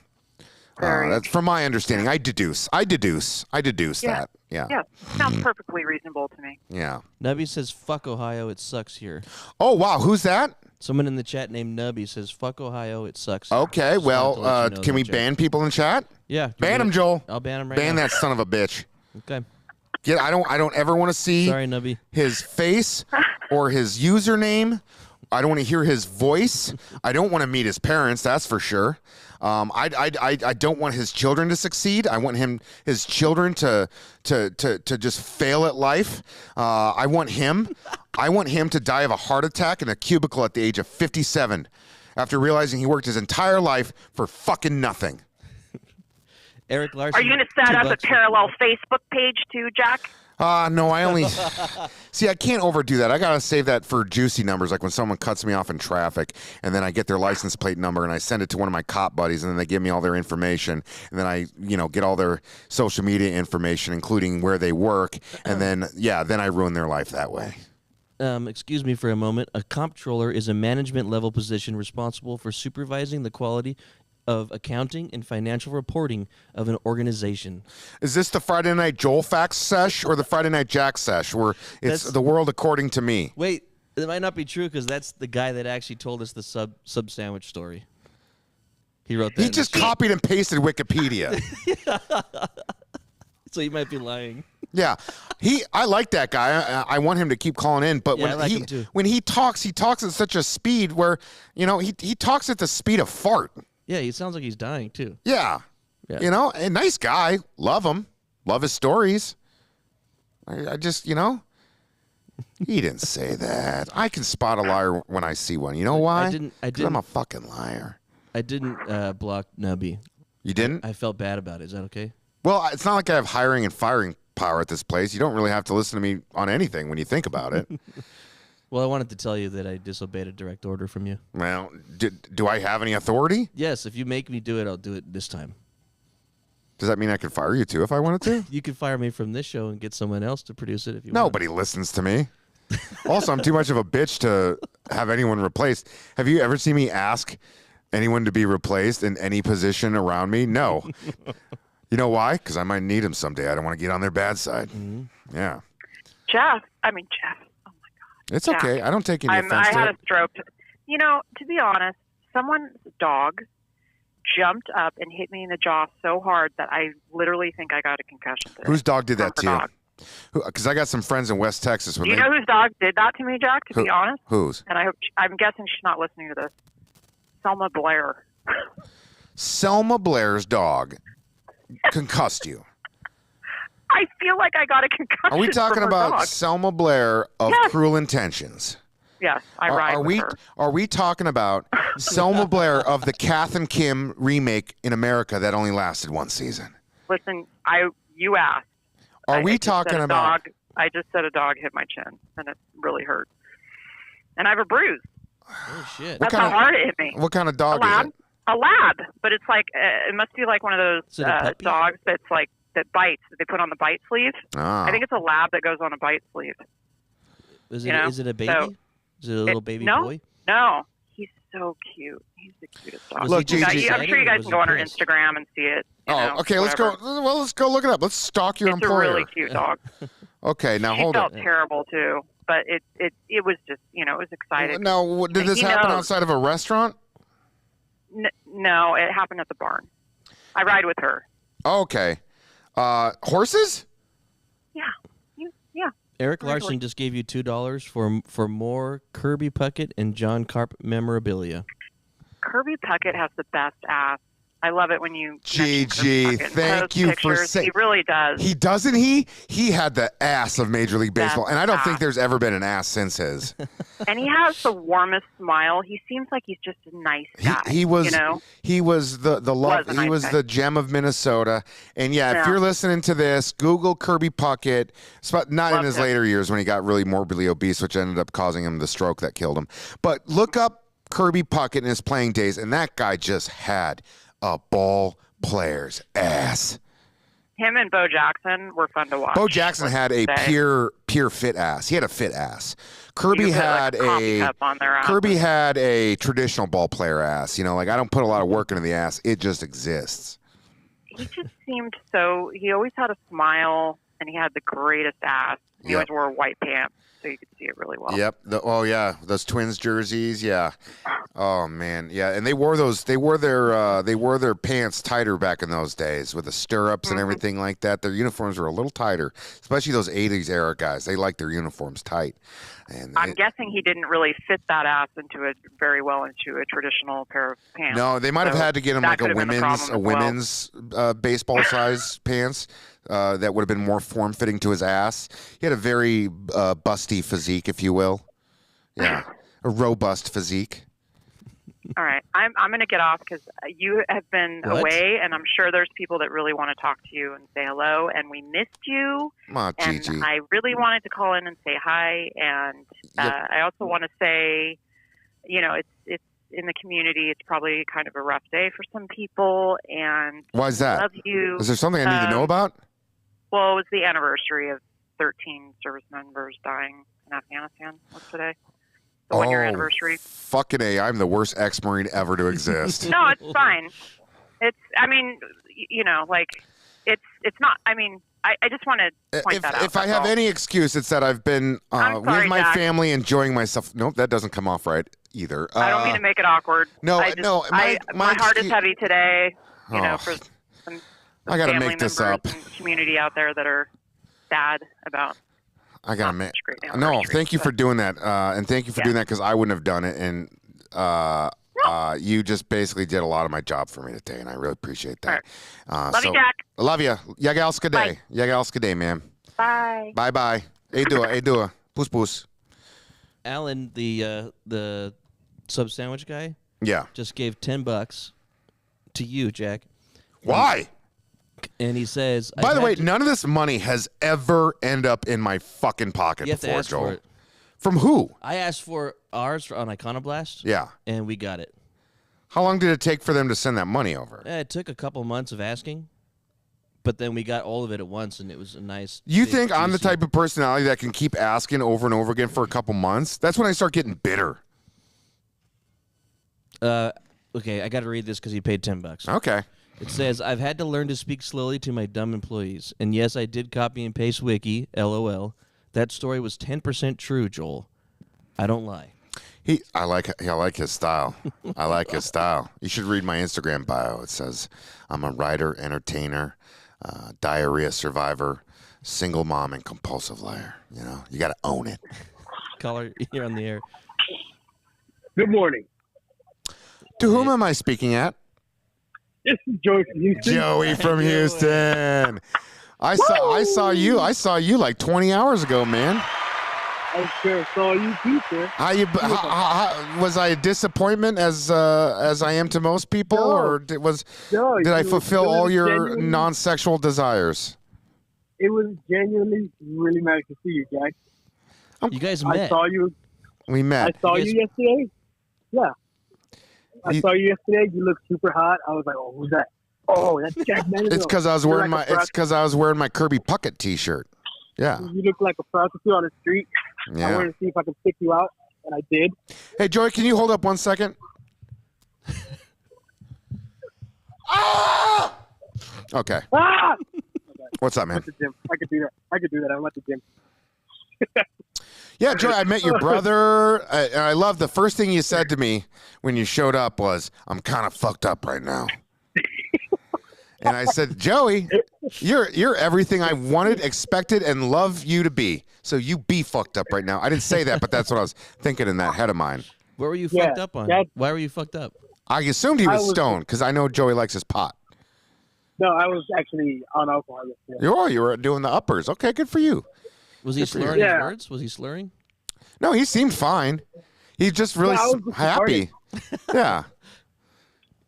That's from my understanding. I deduce that. Yeah. Yeah. Sounds perfectly reasonable to me. Yeah. Nubby says, "Fuck Ohio, it sucks here." Oh wow, who's that? Someone in the chat named Nubby says, "Fuck Ohio, it sucks here." Okay, Just wanted to let you know can that, we Jack. ban people in chat? Yeah. Ban him, Joel. I'll ban him right Ban now. that son of a bitch. Okay. I don't ever want to see Sorry, Nubby. his face or his username. I don't want to hear his voice. I don't want to meet his parents. That's for sure. I don't want his children to succeed. I want his children to just fail at life. I want him to die of a heart attack in a cubicle at the age of 57 after realizing he worked his entire life for fucking nothing. Eric Larson. Are you going to set up a parallel Facebook page too, Jack? No, I only see. I can't overdo that. I gotta save that for juicy numbers, like when someone cuts me off in traffic, and then I get their license plate number and I send it to one of my cop buddies, and then they give me all their information, and then I, get all their social media information, including where they work, and then I ruin their life that way. Excuse me for a moment. A comptroller is a management level position responsible for supervising the quality of accounting and financial reporting of an organization. Is this the Friday Night Joel Fax sesh or the Friday Night Jack sesh, where it's the world according to me? Wait, it might not be true because that's the guy that actually told us the sub sandwich story. He wrote that. He just copied and pasted Wikipedia. So he might be lying. Yeah, I like that guy. I want him to keep calling in. But when he talks at such a speed where he talks at the speed of fart. Yeah, he sounds like he's dying too. Yeah. A nice guy. Love him. Love his stories. I just he didn't say that. I can spot a liar when I see one. You know why? I didn't. I'm a fucking liar. I didn't block Nubby. You didn't? I felt bad about it. Is that okay? Well, it's not like I have hiring and firing power at this place. You don't really have to listen to me on anything when you think about it. Well, I wanted to tell you that I disobeyed a direct order from you. Well, do I have any authority? Yes, if you make me do it, I'll do it this time. Does that mean I could fire you too if I wanted to? You could fire me from this show and get someone else to produce it if you want. Nobody listens to me. Also, I'm too much of a bitch to have anyone replaced. Have you ever seen me ask anyone to be replaced in any position around me? No. You know why? Because I might need them someday. I don't want to get on their bad side. Mm-hmm. Yeah. Jeff. Oh, my God. It's okay. I don't take any offense to I had it. a stroke. To be honest, someone's dog jumped up and hit me in the jaw so hard that I literally think I got a concussion today. Whose dog did that to you? Because I got some friends in West Texas. Do you know whose dog did that to me, Jack, to be honest? Whose? And I'm guessing she's not listening to this. Selma Blair. Selma Blair's dog concussed you. I feel like I got a concussion. Are we talking from her about dog. Selma Blair of Yes. Cruel Intentions? Yes, I ride with her. Are we talking about Selma Blair of the Kath and Kim remake in America that only lasted one season? Listen, you asked. Are we talking about? I just said a dog hit my chin, and it really hurt. And I have a bruise. Oh, shit. That's how hard it hit me. What kind of dog a lab? is it? A lab, but it's like it must be like one of those dogs that's like that bites that they put on the bite sleeve. Ah. I think it's a lab that goes on a bite sleeve. Is it a baby? So, is it a little baby no, boy? No, he's so cute. He's the cutest dog. Look, Gigi, I'm sure you guys can go on her Instagram and see it. Okay, let's go. Well, let's go look it up. Let's stalk your It's employer. a really cute dog. Okay, now She hold felt it. terrible too, but it was just it was exciting. Now, did this happen outside of a restaurant? No, it happened at the barn. I ride with her. Okay. Horses? Yeah. Eric Larson just gave you $2 for more Kirby Puckett and John Carp memorabilia. Kirby Puckett has the best ass. I love it when you. Gigi, thank you for saying. He really does. He doesn't he? He had the ass of Major League Baseball, and I don't think there's ever been an ass since his. And he has the warmest smile. He seems like he's just a nice guy. He was. You know? He was the love. He was the gem of Minnesota. And if you're listening to this, Google Kirby Puckett. Not in his later years when he got really morbidly obese, which ended up causing him the stroke that killed him. But look up Kirby Puckett in his playing days, and that guy just had a ball player's ass. Him and Bo Jackson were fun to watch. Bo Jackson had a pure fit ass. He had a fit ass. Kirby had Kirby had a traditional ball player ass. I don't put a lot of work into the ass. It just exists. He just seemed he always had a smile, and he had the greatest ass. He always wore white pants, so you could see it really well. Yep. Those Twins jerseys. Yeah. Oh man. Yeah. And they wore those. They wore their pants tighter back in those days with the stirrups and everything like that. Their uniforms were a little tighter, especially those '80s era guys. They liked their uniforms tight. And I'm guessing he didn't really fit that ass into a traditional pair of pants. No, they might have had to get him like a women's baseball size pants. That would have been more form-fitting to his ass. He had a very busty physique, if you will. Yeah, a robust physique. All right, I'm going to get off because you have been away, and I'm sure there's people that really want to talk to you and say hello, and we missed you. Gigi. And I really wanted to call in and say hi, and I also want to say, it's in the community. It's probably kind of a rough day for some people, and why is that? I love you. Is there something I need to know about? Well, it was the anniversary of 13 service members dying in Afghanistan. What's today? The 1 year anniversary. Fucking A, I'm the worst ex-Marine ever to exist. No, it's fine. It's not, I just want to point that out. If I have any excuse, it's that I've been with my family enjoying myself. Nope, that doesn't come off right either. I don't mean to make it awkward. My heart is heavy today, for some I got to family make this members up. and community out there that are sad about. I gotta admit, no, thank you for doing that, and thank you for doing that because I wouldn't have done it, and you just basically did a lot of my job for me today, and I really appreciate that. Love you, Jack. I love you. Jagalska day. Jagalska day, man. Bye. Bye. Hey, do Poos poos. Alan, the sub sandwich guy, just gave $10 to you, Jack. Why? And he says, by the way, none of this money has ever ended up in my fucking pocket you have before, to ask Joel. for it. From who? I asked for ours on Iconoblast. Yeah. And we got it. How long did it take for them to send that money over? It took a couple months of asking, but then we got all of it at once, and it was a nice. You think I'm the type of personality that can keep asking over and over again for a couple months? That's when I start getting bitter. Okay, I got to read this because he paid $10. Okay. It says, I've had to learn to speak slowly to my dumb employees. And yes, I did copy and paste Wiki, LOL. That story was 10% true, Joel. I don't lie. I like his style. I like his style. You should read my Instagram bio. It says, I'm a writer, entertainer, diarrhea survivor, single mom, and compulsive liar. You know, you got to own it. Caller, you're on the air. Good morning. To whom am I speaking at? This is Joey from Houston. Joey from Houston. I saw you like 20 hours ago, man. I sure saw you too, sir. How was I a disappointment as I am to most people, or did I fulfill all your non-sexual desires? It was genuinely really nice to see you, Jack. You guys met. I saw you. We met. I saw you yesterday. Yeah. I saw you yesterday. You looked super hot. I was like, "Oh, who's that?" Oh, that's Jack Mandeville. It's because I was wearing my Kirby Puckett T-shirt. Yeah. You look like a prostitute on the street. Yeah. I wanted to see if I could pick you out, and I did. Hey, Joey, can you hold up 1 second? Ah! Okay. Ah! What's up, man? I'm at the gym. I could do that. I'm at the gym. Yeah, Joey, I met your brother, and I love the first thing you said to me when you showed up was, I'm kind of fucked up right now. And I said, Joey, you're everything I wanted, expected, and love you to be. So you be fucked up right now. I didn't say that, but that's what I was thinking in that head of mine. What were you fucked up on? Why were you fucked up? I assumed he was stoned because I know Joey likes his pot. No, I was actually on alcohol yesterday. You were doing the uppers. Okay, good for you. Was he slurring his words? Was he slurring? No, he seemed fine. He's just really happy. Yeah.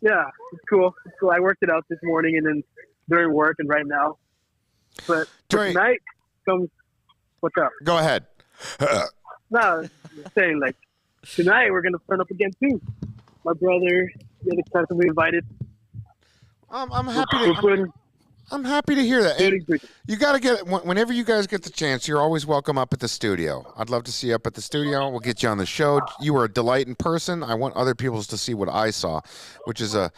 Yeah, it's cool. It's cool. I worked it out this morning and then during work and right now. But tonight comes. What's up? Go ahead. No, I'm saying like tonight we're gonna turn up again too. My brother, the other person we invited. I'm happy to hear that. And you got to get whenever you guys get the chance. You're always welcome up at the studio. I'd love to see you up at the studio. We'll get you on the show. You were a delight in person. I want other people to see what I saw, which is a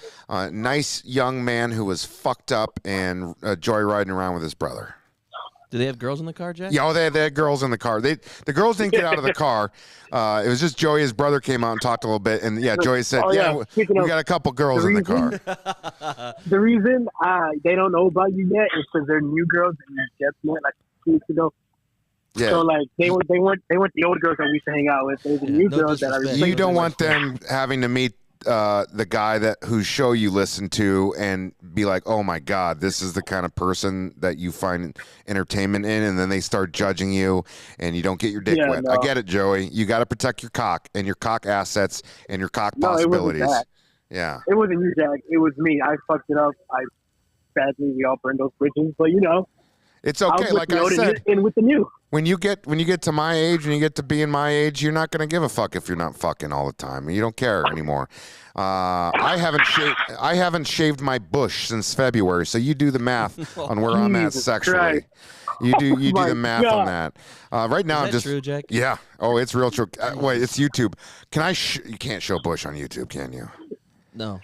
nice young man who was fucked up and joyriding around with his brother. Do they have girls in the car, Jack? Yeah, they had girls in the car. The girls didn't get out of the car. It was just Joey. His brother came out and talked a little bit, and Joey said, we got a couple girls in the car." The reason they don't know about you yet is because they're new girls and you just met like 2 weeks ago. Yeah. So like they weren't the old girls that we used to hang out with. They're the new girls that are. You don't want them having to meet the guy whose show you listen to and be like, oh my God, this is the kind of person that you find entertainment in, and then they start judging you and you don't get your dick wet. No. I get it, Joey. You got to protect your cock and your cock assets and your cock possibilities. It wasn't that. Yeah. It wasn't you, Jack. It was me. I fucked it up. Sadly, we all burned those bridges, but it's okay. Like I said, in with the new. When you get to my age, when you get to being my age, you're not going to give a fuck if you're not fucking all the time. You don't care anymore. I haven't shaved my bush since February, so you do the math on where I'm at sexually. Christ. You do the math on that. Right now, I'm just true, Jack? Yeah. Oh, it's real true. Wait, it's YouTube. Can I? You can't show bush on YouTube, can you? No.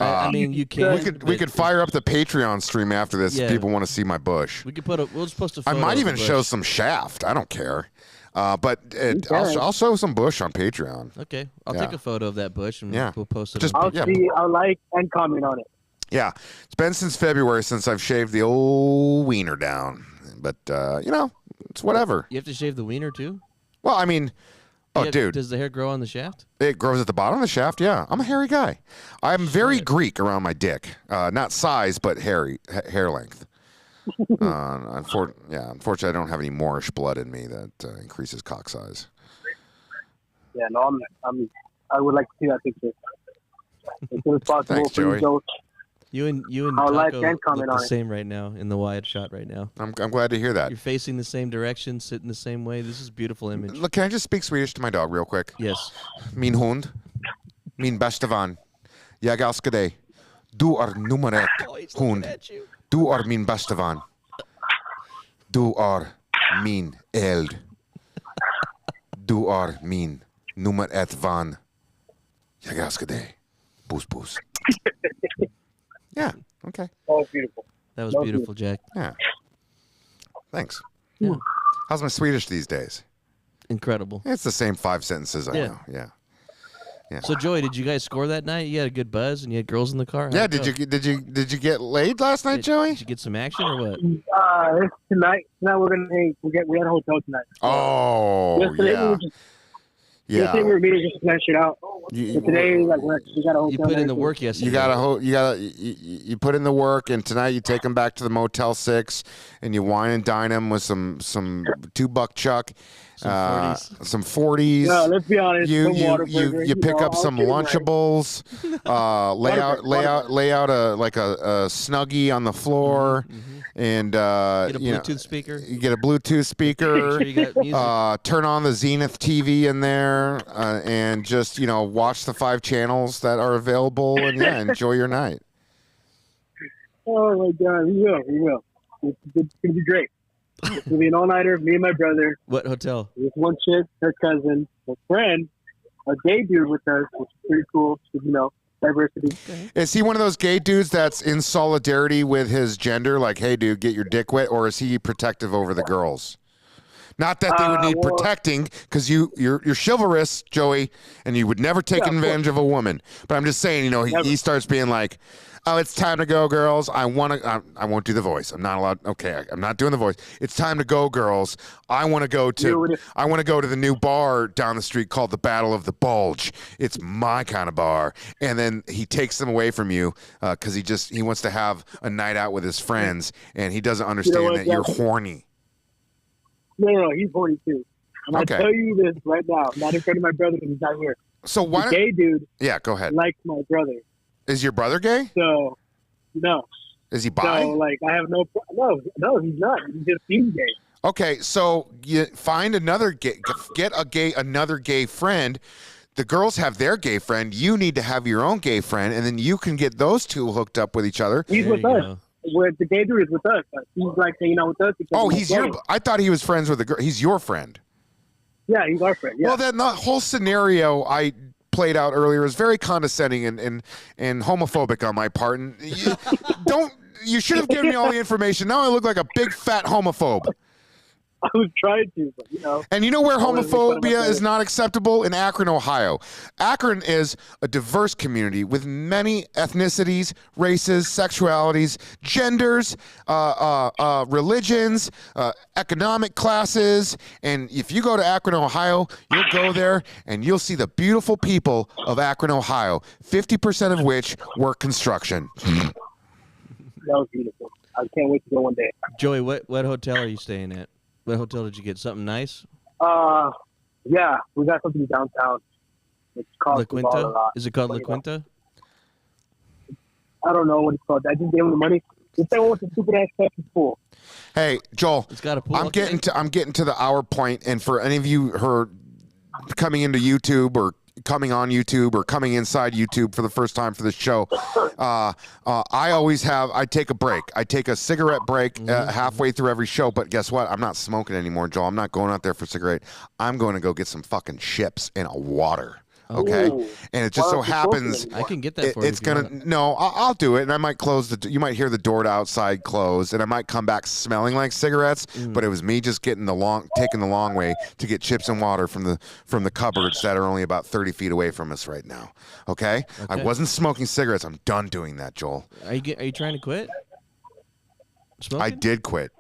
I mean, you can. We could fire up the Patreon stream after this if people want to see my bush. We could we'll just post a photo. I might even show some shaft. I don't care. But I'll show some bush on Patreon. Okay, I'll take a photo of that bush and we'll post it. I'll like and comment on it. Yeah, it's been since February since I've shaved the old wiener down. But, it's whatever. You have to shave the wiener, too? Well, I mean, dude. Does the hair grow on the shaft? It grows at the bottom of the shaft, yeah. I'm a hairy guy. I'm very Greek around my dick. Not size, but hair length. Unfortunately, I don't have any Moorish blood in me that increases cock size. Yeah, no, I would like to see that picture. As soon as possible. Thanks, Joey. You and I'll like Taco and comment look the on it. same right now in the wide shot right now. I'm glad to hear that. You're facing the same direction, sitting the same way. This is a beautiful image. Look, can I just speak Swedish to my dog real quick? Yes. Min hund, min bästa vän. Jag älskar dig. Du är nummer ett, hund. Du är min bästa vän. Du är min eld. Du är min nummer ett vän. Jag älskar dig. Puss, puss. Yeah, okay. That was beautiful. That was beautiful, Jack. Yeah. Thanks. Yeah. How's my Swedish these days? Incredible. It's the same 5 sentences I know. Yeah. So, Joey, did you guys score that night? You had a good buzz, and you had girls in the car. Yeah. Did you get laid last night, Joey? Did you get some action or what? Tonight we're gonna we had a hotel tonight. Oh, Yesterday Yesterday we were meeting just to plan shit out. Today, we got a hotel. You put in the work yesterday. You put in the work, and tonight you take them back to the Motel 6, and you wine and dine them with some $2 chuck, some 40s. Yeah, let's be honest. You pick up some Lunchables, lay out a Snuggie on the floor. And get a Bluetooth speaker. You get a Bluetooth speaker. Make sure you got music. Turn on the Zenith TV in there, and just watch the 5 channels that are available, and enjoy your night. Oh my God, we will. It's gonna be great. It's gonna be an all-nighter. Me and my brother. What hotel? There's one chick, her cousin, her friend, a gay dude with us, which is pretty cool. Diversity. Is he one of those gay dudes that's in solidarity with his gender? Like, hey, dude, get your dick wet, or is he protective over the girls? Not that they would need protecting, because you're chivalrous, Joey, and you would never take advantage of a woman. But I'm just saying, he starts being like, oh, it's time to go, girls. I won't do the voice. I'm not allowed. Okay, I'm not doing the voice. It's time to go, girls. I want to go to the new bar down the street called the Battle of the Bulge. It's my kind of bar. And then he takes them away from you because he wants to have a night out with his friends, and he doesn't understand that you're horny. No, he's horny too. And I tell you this right now, not in front of my brother because he's not here. So why? The gay dude. Yeah, go ahead. Likes my brother. Is your brother gay? So, no. Is he bi? So, I have no, he's not. He just seems gay. Okay, so you find another gay, another gay friend. The girls have their gay friend. You need to have your own gay friend, and then you can get those two hooked up with each other. He's with us. Where the gay dude is with us. He's hanging out with us. He's your. I thought he was friends with the girl. He's your friend. Yeah, he's our friend. Yeah. Well, then the whole scenario I played out earlier is very condescending and homophobic on my part. And you should have given me all the information. Now I look like a big fat homophobe. I was trying to, And you know where homophobia is not acceptable? In Akron, Ohio. Akron is a diverse community with many ethnicities, races, sexualities, genders, religions, economic classes. And if you go to Akron, Ohio, you'll go there and you'll see the beautiful people of Akron, Ohio, 50% of which work construction. That was beautiful. I can't wait to go one day. Joey, what hotel are you staying at? What hotel did you get? Something nice? Yeah, we got something downtown. It's called La Quinta. Is it called La Quinta? I don't know what it's called. I just gave him the money. It's that one with the stupid ass fucking pool. Hey, Joel. It's got a pool. I'm getting to the hour point, and for any of you who are coming into YouTube or coming on YouTube or coming inside YouTube for the first time for this show, I take a break. I take a cigarette break halfway through every show, but guess what? I'm not smoking anymore, Joel. I'm not going out there for a cigarette. I'm going to go get some fucking chips and a water. Okay, Ooh. and it just so happens I can get that for it's you. gonna. No, I'll do it, and I might close the. You might hear the door to outside close, and I might come back smelling like cigarettes. But it was me just taking the long way to get chips and water from the cupboards that are only about 30 feet away from us right now. Okay, I wasn't smoking cigarettes. I'm done doing that, Joel. Are you trying to quit? Smoking? I did quit.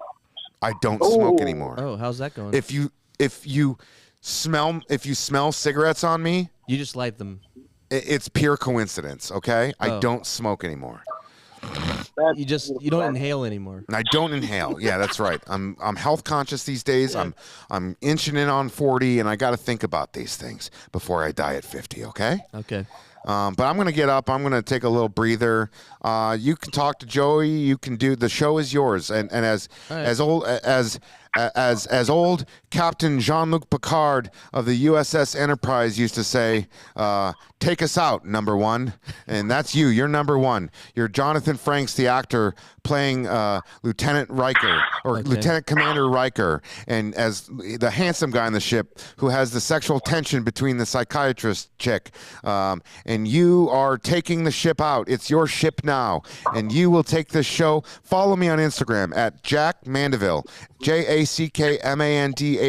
I don't smoke anymore. Oh, how's that going? If you smell cigarettes on me, you just light them. It's pure coincidence, okay? I don't smoke anymore. You don't inhale anymore. I don't inhale. Yeah, that's right. I'm health conscious these days. Yeah. I'm inching in on 40, and I got to think about these things before I die at 50. Okay. Okay. But I'm gonna get up. I'm gonna take a little breather. You can talk to Joey. You can do the show is yours. And as old Captain Jean-Luc Picard of the USS Enterprise used to say, "Take us out, number one." And that's you. You're number one. You're Jonathan Frakes, the actor playing Lieutenant Riker or Lieutenant Commander Riker, and as the handsome guy on the ship who has the sexual tension between the psychiatrist chick. And you are taking the ship out. It's your ship now, and you will take this show. Follow me on Instagram at Jack Mandeville, JackMandaville.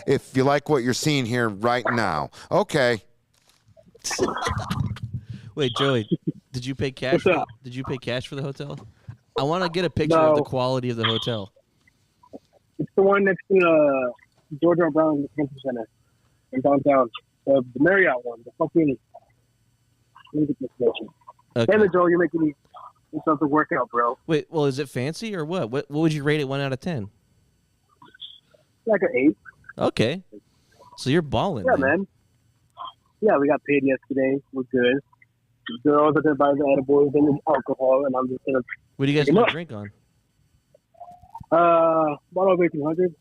If you like what you're seeing here right now, okay. Wait, Joey, did you pay cash? Did you pay cash for the hotel? I want to get a picture of the quality of the hotel. It's the one next to Georgia Brown Convention Center in downtown. The Marriott one. The fucking. Let me get this picture. Okay. Damn it, Joe, you're making me something work out, bro. Wait, well, is it fancy or what? What would you rate it 1 out of 10? Like an 8. Okay. So you're balling. Yeah, man. Yeah, we got paid yesterday. We're good. The girls are gonna buy the edibles and the alcohol, and I'm just gonna. What do you guys gonna drink on? Bottle of 1800,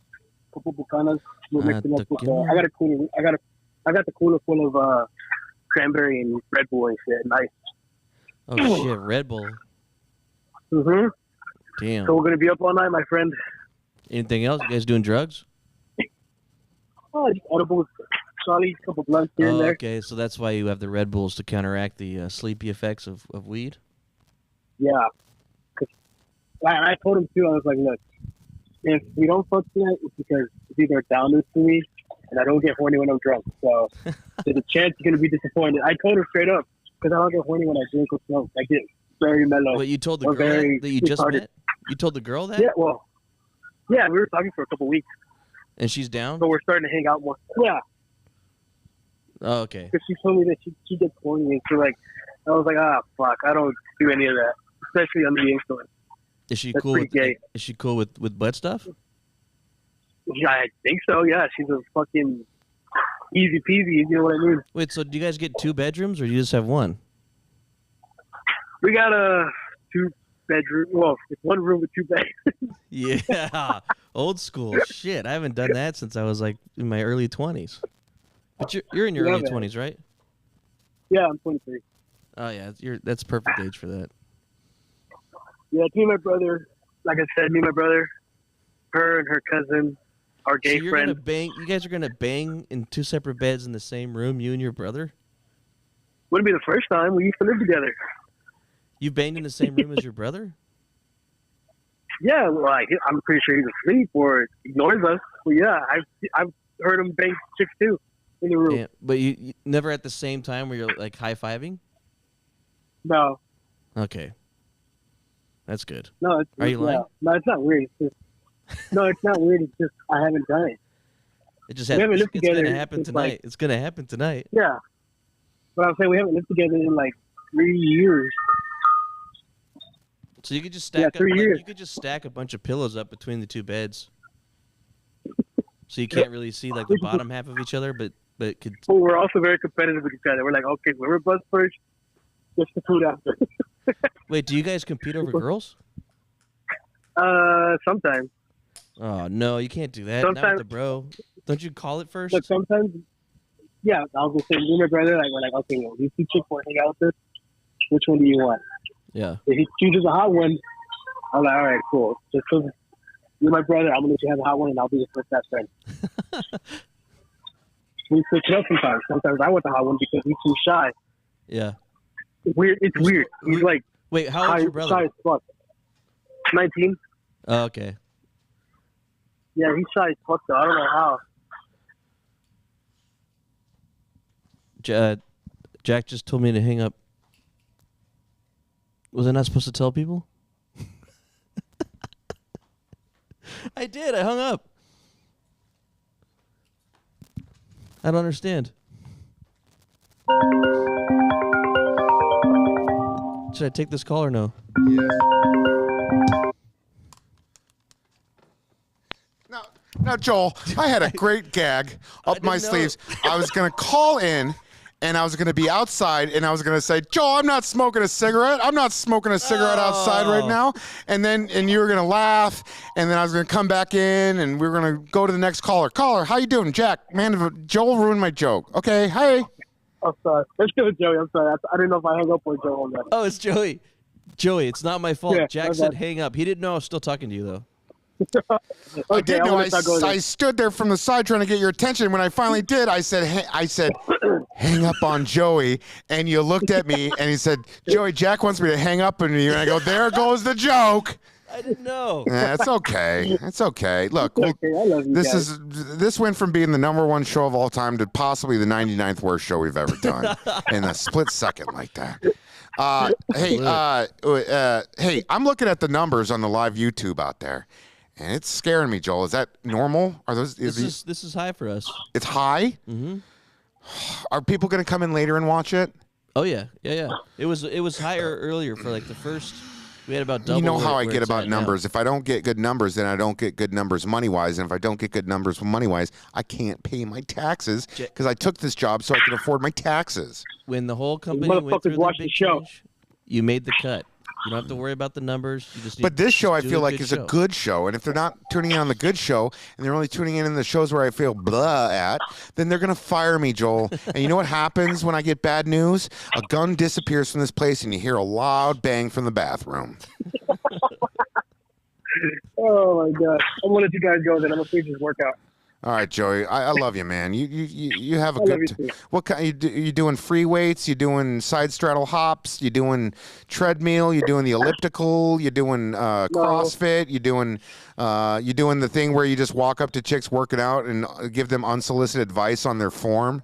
couple bucanas. We're mixing up with. I got a cooler. I got the cooler full of cranberry and Red Bull and shit. Nice. Oh shit, Red Bull. Mhm. Damn. So we're gonna be up all night, my friend. Anything else? You guys doing drugs? Oh, just edibles. Solid, couple blunts here and there. Okay, so that's why you have the Red Bulls to counteract the sleepy effects of weed? Yeah. I told him, too, I was like, look, if we don't fuck tonight, it's because it's either a downer to me, and I don't get horny when I'm drunk. So there's a chance you're going to be disappointed. I told her straight up, because I don't get horny when I drink or smoke. I get very mellow. Wait, you told the girl that you just met? You told the girl that? Yeah, well, yeah, we were talking for a couple weeks. And she's down? So we're starting to hang out more. Yeah. Oh, okay. Because she told me that she gets horny, and I was like, fuck, I don't do any of that, especially under the influence. Is she That's cool? pretty gay. Is she cool with butt stuff? Yeah, I think so. Yeah, she's a fucking easy peasy. You know what I mean? Wait, so do you guys get 2 bedrooms or do you just have 1? We got a 2-bedroom. Well, it's 1 room with 2 beds. Yeah, old school. Shit, I haven't done that since I was like in my early 20s. But you're in your early 20s, right? Yeah, I'm 23. Oh yeah, that's perfect age for that. Yeah, me and my brother. Like I said, me and my brother, her and her cousin, our gay so you're friend. Gonna bang. You guys are gonna bang in 2 separate beds in the same room. You and your brother. Wouldn't be the first time. We used to live together. You banged in the same room as your brother? Yeah, well, I'm pretty sure he's asleep or ignores us. But yeah, I've heard him bang chicks too in the room. Yeah, but you never at the same time where you're like high-fiving? No. Okay. That's good. No, are you lying? No, it's not weird. It's not weird. It's just I haven't done it. It just happens. It's going to happen tonight. Like, it's going to happen tonight. Yeah. But I'm saying we haven't lived together in like 3 years. So you could just stack 3 years. You could just stack a bunch of pillows up between the 2 beds. So you can't really see like the bottom half of each other, but could. But we're also very competitive with each other. We're like, okay, whoever buzz first, gets the food after. Wait, do you guys compete over girls? Sometimes. Oh no, you can't do that. Sometimes, not with the bro. Don't you call it first? But sometimes, yeah, I was gonna say, me and my brother, like, we're like, okay, well, these 2 chicks want to hang out with us. Which one do you want? Yeah. If he chooses a hot one, I'm like, all right, cool. Just because you're my brother, I'm gonna let you have a hot one, and I'll be your first best friend. we switch it up sometimes. Sometimes I want the hot one because he's too shy. Yeah. It's weird. He's like wait, how old's your brother? Shy as fuck. 19. Oh, okay. Yeah, he's shy as fuck though. I don't know how. Jack just told me to hang up. Was I not supposed to tell people? I did. I hung up. I don't understand. Should I take this call or no? Yes. Now, Joel, I had a great gag up my sleeves. I was going to call in, and I was going to be outside, and I was going to say, Joel, I'm not smoking a cigarette. I'm not smoking a cigarette outside right now. And you were going to laugh, and then I was going to come back in, and we were going to go to the next caller. Caller, how you doing? Jack, man, Joel ruined my joke. Okay, hey. I'm sorry. Let's go with Joey. I'm sorry. I didn't know if I hung up or Joe on that. Oh, it's Joey. Joey, it's not my fault. Yeah, Jack said hang up. He didn't know I was still talking to you, though. I did know. I stood there from the side trying to get your attention. When I finally did, I said, hang up on Joey. And you looked at me, and he said, Joey, Jack wants me to hang up on you. And I go, there goes the joke. I didn't know. Yeah, it's okay. It's okay. Look, okay. I love you guys. This went from being the #1 show of all time to possibly the 99th worst show we've ever done in a split second like that. Hey, I'm looking at the numbers on the live YouTube out there, and it's scaring me, Joel. Is that normal? Are those? This is high for us. It's high. Mm-hmm. Are people going to come in later and watch it? Oh yeah. It was higher earlier for like the first. We had about double. You know how I where get it's about at numbers. now. If I don't get good numbers, then I don't get good numbers money-wise. And if I don't get good numbers money-wise, I can't pay my taxes because I took this job so I can afford my taxes. When the whole company went through watch the the big show. change, you made the cut. You don't have to worry about the numbers. You just need But this show, I do feel a like, good is show. a good show. And if they're not tuning in on the good show and they're only tuning in the shows where I feel blah at, then they're going to fire me, Joel. And you know what happens when I get bad news? A gun disappears from this place and you hear a loud bang from the bathroom. Oh my god! I'm gonna let you guys go. Then I'm gonna finish this workout. All right, Joey. I love you, man. You have a I love good. you too. What kind? You doing free weights? You doing side straddle hops? You doing treadmill? You doing the elliptical? You doing CrossFit? You doing the thing where you just walk up to chicks working out and give them unsolicited advice on their form?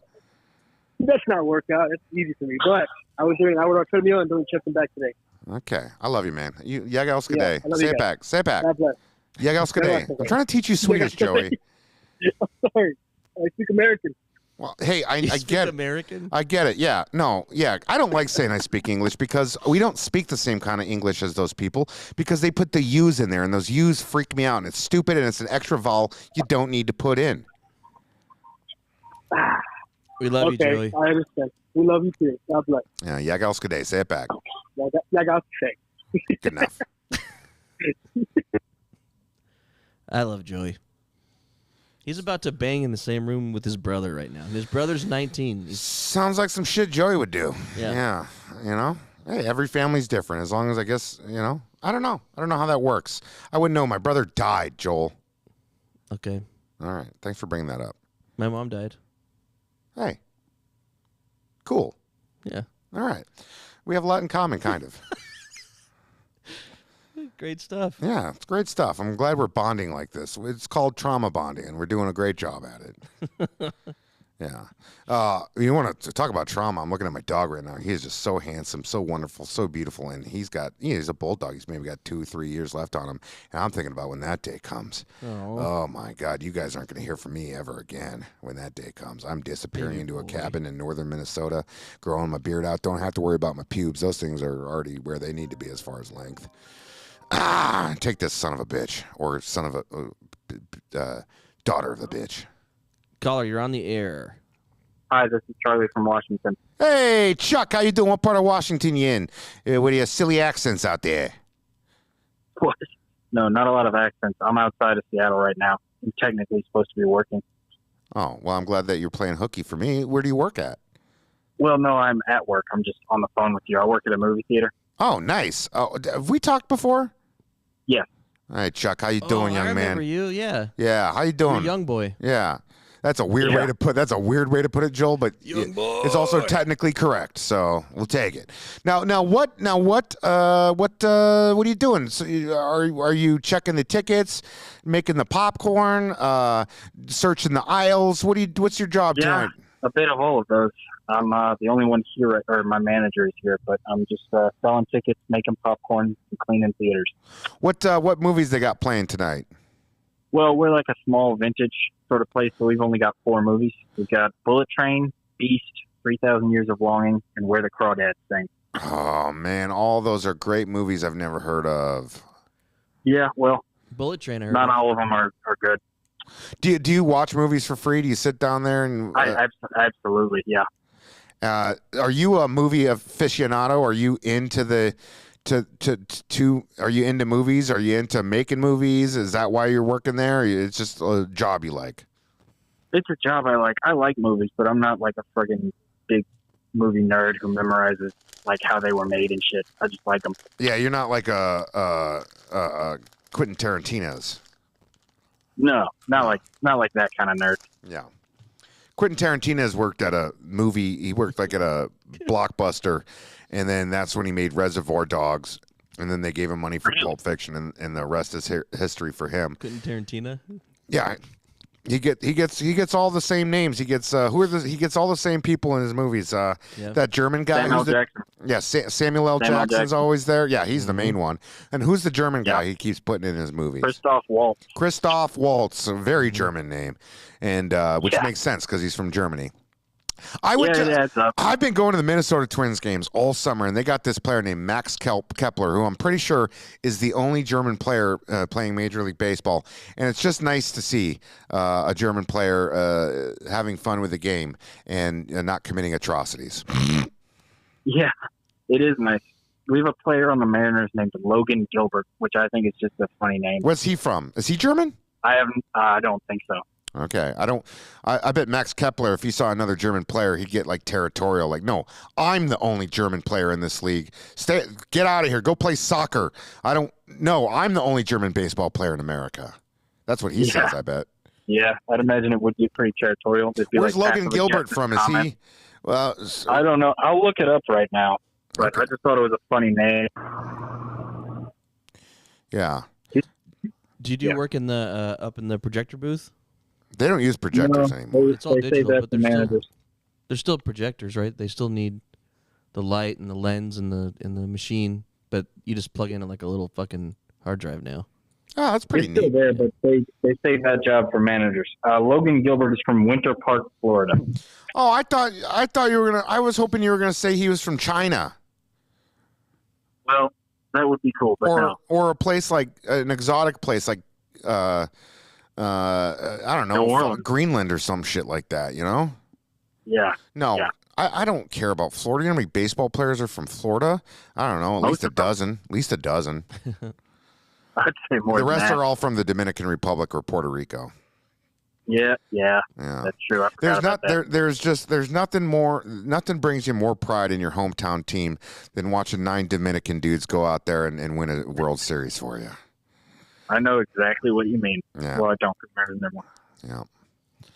That's not workout. It's easy for me. But I was on treadmill and doing chest and back today. Okay, I love you, man. Yagals Yeah, G'day. I love Say you it guys. back. Say it back. God bless. Yagals G'day. I'm trying to teach you Swedish, Joey. I'm sorry. I speak American. Well, hey, I speak get it. American? I get it. Yeah. No. Yeah. I don't like saying I speak English because we don't speak the same kind of English as those people because they put the U's in there and those U's freak me out and it's stupid and it's an extra vowel you don't need to put in. We love you, Joey. I understand. We love you too. God bless. Yeah. Yagals G'day. Say it back. Yagals G'day. Good enough. I love Joey. He's about to bang in the same room with his brother right now. His brother's 19. Sounds like some shit Joey would do. Yeah. You know? Hey, every family's different. As long as I guess, you know, I don't know. I don't know how that works. I wouldn't know. My brother died, Joel. Okay. All right. Thanks for bringing that up. My mom died. Hey. Cool. Yeah. All right. We have a lot in common, kind of. Great stuff. Yeah, it's great stuff. I'm glad we're bonding like this. It's called trauma bonding, and we're doing a great job at it. Yeah. You want to talk about trauma? I'm looking at my dog right now. He is just so handsome, so wonderful, so beautiful, and he's a bulldog. He's maybe got 2-3 years left on him, and I'm thinking about when that day comes. Oh my God, you guys aren't going to hear from me ever again when that day comes. I'm disappearing into a cabin in northern Minnesota, growing my beard out. Don't have to worry about my pubes. Those things are already where they need to be as far as length. Take this son of a bitch, or son of a daughter of a bitch. Caller, you're on the air. Hi, this is Charlie from Washington. Hey, Chuck, how you doing? What part of Washington you in? With your silly accents out there? What? No, not a lot of accents. I'm outside of Seattle right now. I'm technically supposed to be working. Oh, well, I'm glad that you're playing hooky for me. Where do you work at? Well, no, I'm at work. I'm just on the phone with you. I work at a movie theater. Oh, nice. Oh, have we talked before? Yeah. All right, Chuck, how you doing, young I remember man? you, yeah. Yeah, how you doing? You're a young boy. Yeah. That's a weird way to put. That's a weird way to put it, Joel. But it's also technically correct. So we'll take it. Now what are you doing? So are you checking the tickets, making the popcorn, searching the aisles? What's your job tonight? A bit of all of those. I'm the only one here, or my manager is here, but I'm just selling tickets, making popcorn, and cleaning theaters. What movies they got playing tonight? Well, we're like a small vintage sort of place, so we've only got 4 movies. We've got Bullet Train, Beast, 3,000 Years of Longing, and Where the Crawdads Sing. Oh man, all those are great movies I've never heard of. Yeah, well, Bullet Train. Not all of them are good. Do you watch movies for free? Do you sit down there and? Absolutely, yeah. Are you a movie aficionado? Are you into are you into movies? Are you into making movies? Is that why you're working there? Or it's just a job you like? It's a job I like. I like movies, but I'm not like a friggin' big movie nerd who memorizes like how they were made and shit. I just like them. Yeah, you're not like a Quentin Tarantino's. No, not like that kind of nerd. Yeah. Quentin Tarantino's worked at a movie. He worked like at a Blockbuster, and then that's when he made Reservoir Dogs, and then they gave him money for Pulp Fiction, and the rest is history for him. Quentin Tarantino. Yeah, he gets all the same names. He gets he gets all the same people in his movies. That German guy. Samuel Jackson. Yeah, Samuel L. Samuel Jackson's Jackson. always there. Yeah, he's the main one. And who's the German guy he keeps putting in his movies? Christoph Waltz. Christoph Waltz, a very German name, and which makes sense because he's from Germany. I've been going to the Minnesota Twins games all summer, and they got this player named Max Kepler, who I'm pretty sure is the only German player playing Major League Baseball. And it's just nice to see a German player having fun with the game and not committing atrocities. Yeah, it is nice. We have a player on the Mariners named Logan Gilbert, which I think is just a funny name. Where's he from? Is he German? I don't think so. Okay, I bet Max Kepler, if he saw another German player, he'd get like territorial. Like, no, I'm the only German player in this league. Get out of here. Go play soccer. I'm the only German baseball player in America. That's what he says, I bet. Yeah, I'd imagine it would be pretty territorial. Where's Logan Gilbert from? Is he? Well, I don't know. I'll look it up right now. But I just thought it was a funny name. Yeah. Do you do work in the up in the projector booth? They don't use projectors anymore. It's all digital, but they're still projectors, right? They still need the light and the lens and the machine, but you just plug in like a little fucking hard drive now. Oh, that's pretty neat. Still there, but they save that job for managers. Logan Gilbert is from Winter Park, Florida. Oh, I thought you were gonna. I was hoping you were gonna say he was from China. Well, that would be cool, but no. Or a place like an exotic place like I don't know, Greenland or some shit like that, you know? Yeah. No, yeah. I don't care about Florida. You know how many baseball players are from Florida? I don't know, at least a dozen. At least a dozen. I'd say more. The rest than that. are all from the Dominican Republic or Puerto Rico. Yeah, that's true. There's nothing brings you more pride in your hometown team than watching 9 Dominican dudes go out there and win a World Series for you. I know exactly what you mean. Yeah. Well, I don't remember them. Yeah.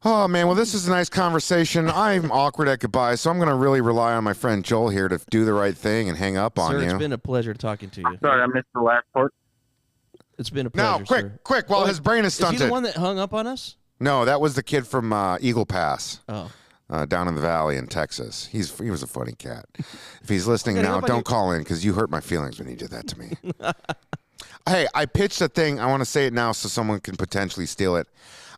Oh, man. Well, this is a nice conversation. I'm awkward at goodbye, so I'm going to really rely on my friend Joel here to do the right thing and hang up on Sir, you. it's been a pleasure talking to you. Sorry, I missed the last part. It's been a pleasure, No, quick, while his brain is stunted. Is he the one that hung up on us? No, that was the kid from Eagle Pass. Oh. Down in the valley in Texas. He was a funny cat. If he's listening now, don't call in because you hurt my feelings when you did that to me. Hey, I pitched a thing. I want to say it now so someone can potentially steal it.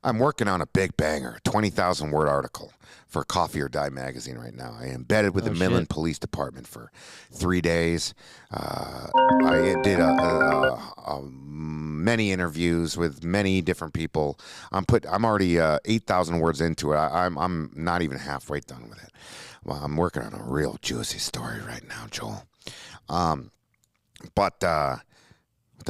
I'm working on a big banger, 20,000 word article for Coffee or Die magazine right now. I embedded with the Midland Police Department for 3 days. I did many interviews with many different people. I'm already 8,000 words into it. I'm not even halfway done with it. Well, I'm working on a real juicy story right now, Joel. What the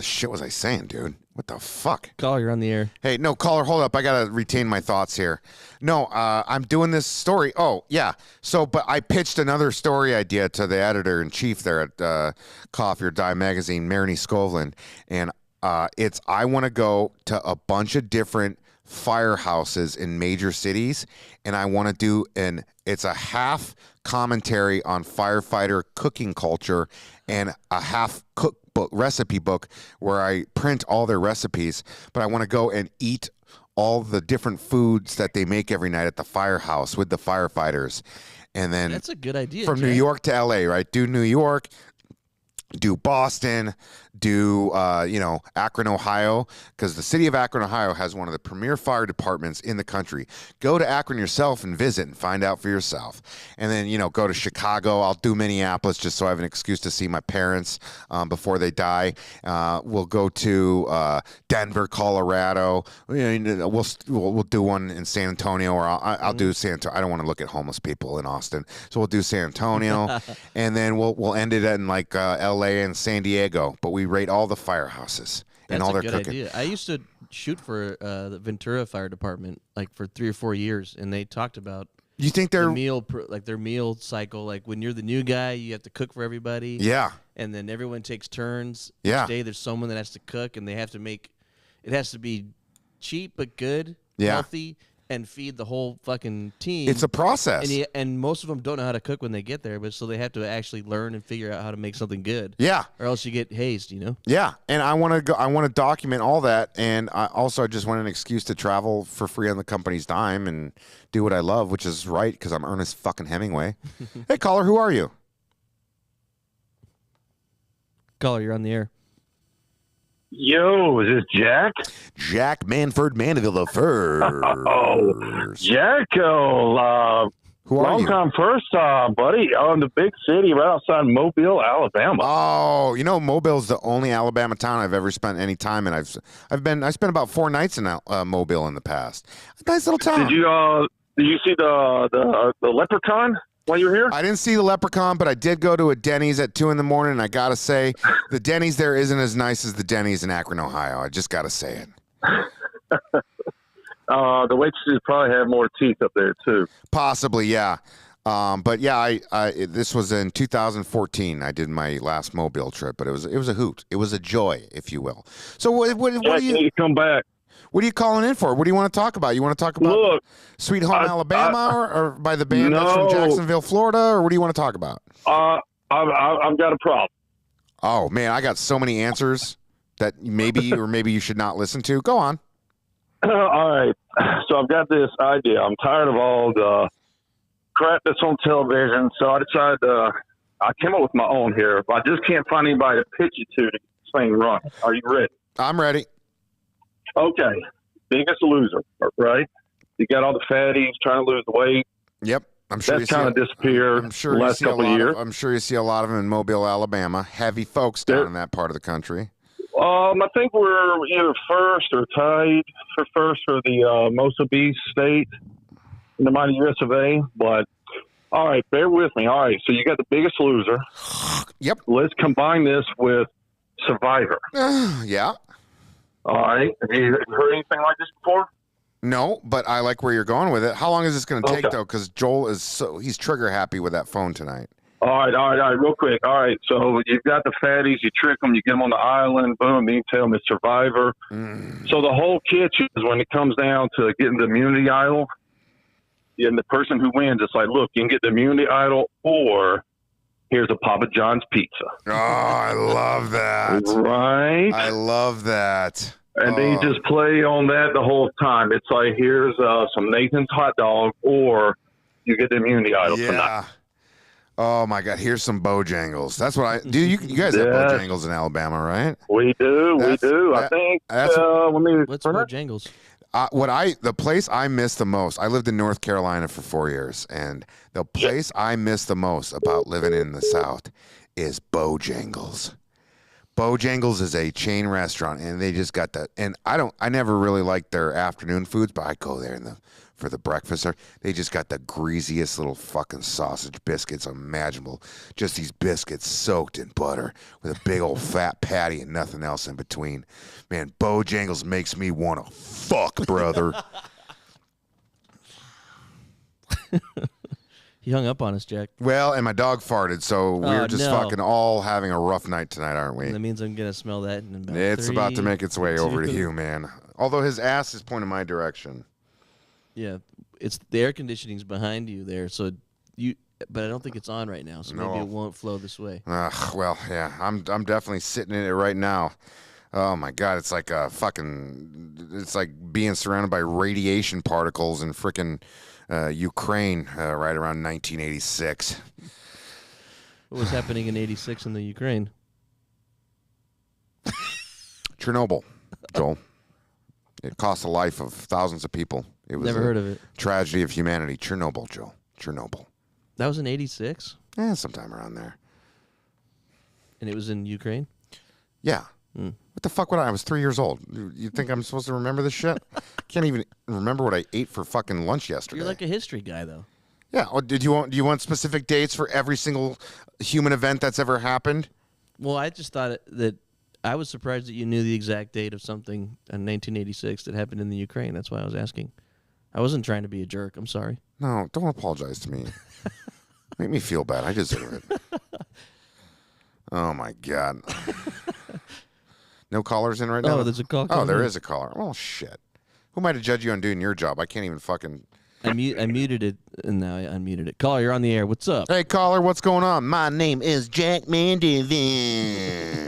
shit was I saying, dude? What the fuck? Caller, you're on the air. Hey, no, caller, hold up. I got to retain my thoughts here. No, I'm doing this story. Oh, yeah. But I pitched another story idea to the editor-in-chief there at Coffee or Die magazine, Marini Skovlin, and I want to go to a bunch of different firehouses in major cities, and I want to do it's a half commentary on firefighter cooking culture and a half cookbook recipe book where I print all their recipes, but I want to go and eat all the different foods that they make every night at the firehouse with the firefighters. And then that's a good idea. From New York to LA, right? Do New York, do Boston, do Akron, Ohio, because the city of Akron, Ohio has one of the premier fire departments in the country. Go to Akron yourself and visit and find out for yourself. And then go to Chicago. I'll do Minneapolis just so I have an excuse to see my parents before they die. We'll go to Denver, Colorado. We'll do one in San Antonio, or I'll do San Antonio. I don't want to look at homeless people in Austin, so we'll do San Antonio, and then we'll end it in like LA and San Diego. But we rate all the firehouses and all their cooking. That's a good idea. I used to shoot for the Ventura Fire Department like for 3 or 4 years, and they talked about you think their their meal cycle. Like when you're the new guy, you have to cook for everybody. Yeah, and then everyone takes turns. Yeah, each day there's someone that has to cook, and they have to make it has to be cheap but good, yeah, healthy, and feed the whole fucking team. It's a process. And most of them don't know how to cook when they get there, but so they have to actually learn and figure out how to make something good. Yeah. Or else you get hazed, Yeah. And I want to document all that, and I just want an excuse to travel for free on the company's dime and do what I love, which is right because I'm Ernest fucking Hemingway. Hey, caller, who are you? Caller, you're on the air. Yo, is this Jack? Jack Manford Mandeville the first. Oh, Jacko. Who are you? Long time first, buddy. On the big city right outside Mobile, Alabama. Oh, Mobile's the only Alabama town I've ever spent any time in. I spent about 4 nights in Mobile in the past. A nice little town. Did you see the leprechaun while you were here? I didn't see the leprechaun, but I did go to a Denny's at 2 a.m, and I gotta say, the Denny's there isn't as nice as the Denny's in Akron, Ohio. I just gotta say it. The waitresses probably have more teeth up there too. Possibly, yeah. But yeah, this was in 2014. I did my last Mobile trip, but it was a hoot. It was a joy, if you will. So what do you need to come back? What are you calling in for? What do you want to talk about? You want to talk about Sweet Home Alabama or by the band that's from Jacksonville, Florida, or what do you want to talk about? I've got a problem. Oh man, I got so many answers that maybe you should not listen to. Go on. All right. So I've got this idea. I'm tired of all the crap that's on television. So I decided I came up with my own here. I just can't find anybody to pitch it to get this thing run. Are you ready? I'm ready. Okay. Biggest Loser, right? You got all the fatties trying to lose the weight. Yep. I'm sure that's kind of disappeared the last couple of years. I'm sure you see a lot of them in Mobile, Alabama. Heavy folks down in that part of the country. I think we're either first or tied for first for the most obese state in the mighty US of A. But, all right, bear with me. All right, so you got the Biggest Loser. Yep. Let's combine this with Survivor. Yeah. All right. Have you heard anything like this before? No, but I like where you're going with it. How long is this going to take, though? Because Joel he's trigger happy with that phone tonight. All right, real quick. All right, so you've got the fatties, you trick them, you get them on the island, boom, you tell them it's Survivor. So the whole catch is when it comes down to getting the immunity idol, and the person who wins, it's like, look, you can get the immunity idol, or here's a Papa John's pizza. Oh, I love that. Right? I love that. And then you just play on that the whole time. It's like, here's some Nathan's hot dog, or you get the immunity idol tonight. Oh my God! Here's some Bojangles. That's what I do. You guys have Bojangles in Alabama, right? We do. I think. What's Bojangles? The place I miss the most. I lived in North Carolina for 4 years, and the place I miss the most about living in the South is Bojangles. Bojangles is a chain restaurant, and they just got that. And I never really liked their afternoon foods, but I go there for the breakfast. They just got the greasiest little fucking sausage biscuits imaginable. Just these biscuits soaked in butter with a big old fat patty and nothing else in between. Man, Bojangles makes me want to fuck, brother. He hung up on us, Jack. Well, and my dog farted, so we're just fucking all having a rough night tonight, aren't we? That means I'm going to smell that in about It's about to make its way over to you, man. Although his ass is pointing my direction. Yeah, it's the air conditioning's behind you there, so but I don't think it's on right now, so maybe it won't flow this way. Well, yeah, I'm definitely sitting in it right now. Oh my God, it's like it's like being surrounded by radiation particles in frickin' Ukraine right around 1986. What was happening in 86 in the Ukraine? Chernobyl, Joel. It cost the life of thousands of people. It was Never heard of it. Tragedy of humanity. Chernobyl, Joel. Chernobyl. That was in 86? Yeah, sometime around there. And it was in Ukraine? Yeah. What the fuck would I was 3 years old. You think I'm supposed to remember this shit? Can't even remember what I ate for fucking lunch yesterday. You're like a history guy, though. Yeah. Oh, do you want specific dates for every single human event that's ever happened? Well, I just thought that I was surprised that you knew the exact date of something in 1986 that happened in the Ukraine. That's why I was asking. I wasn't trying to be a jerk. I'm sorry. No, don't apologize to me. Make me feel bad. I deserve it. Oh, my God. No callers in right now? Oh, there's a call Oh, coming there in. is a caller. Oh, shit. Who am I to judge you on doing your job? I can't even fucking... I muted it, and now I unmuted it. Caller, you're on the air. What's up? Hey, caller, what's going on? My name is Jack Mandevin.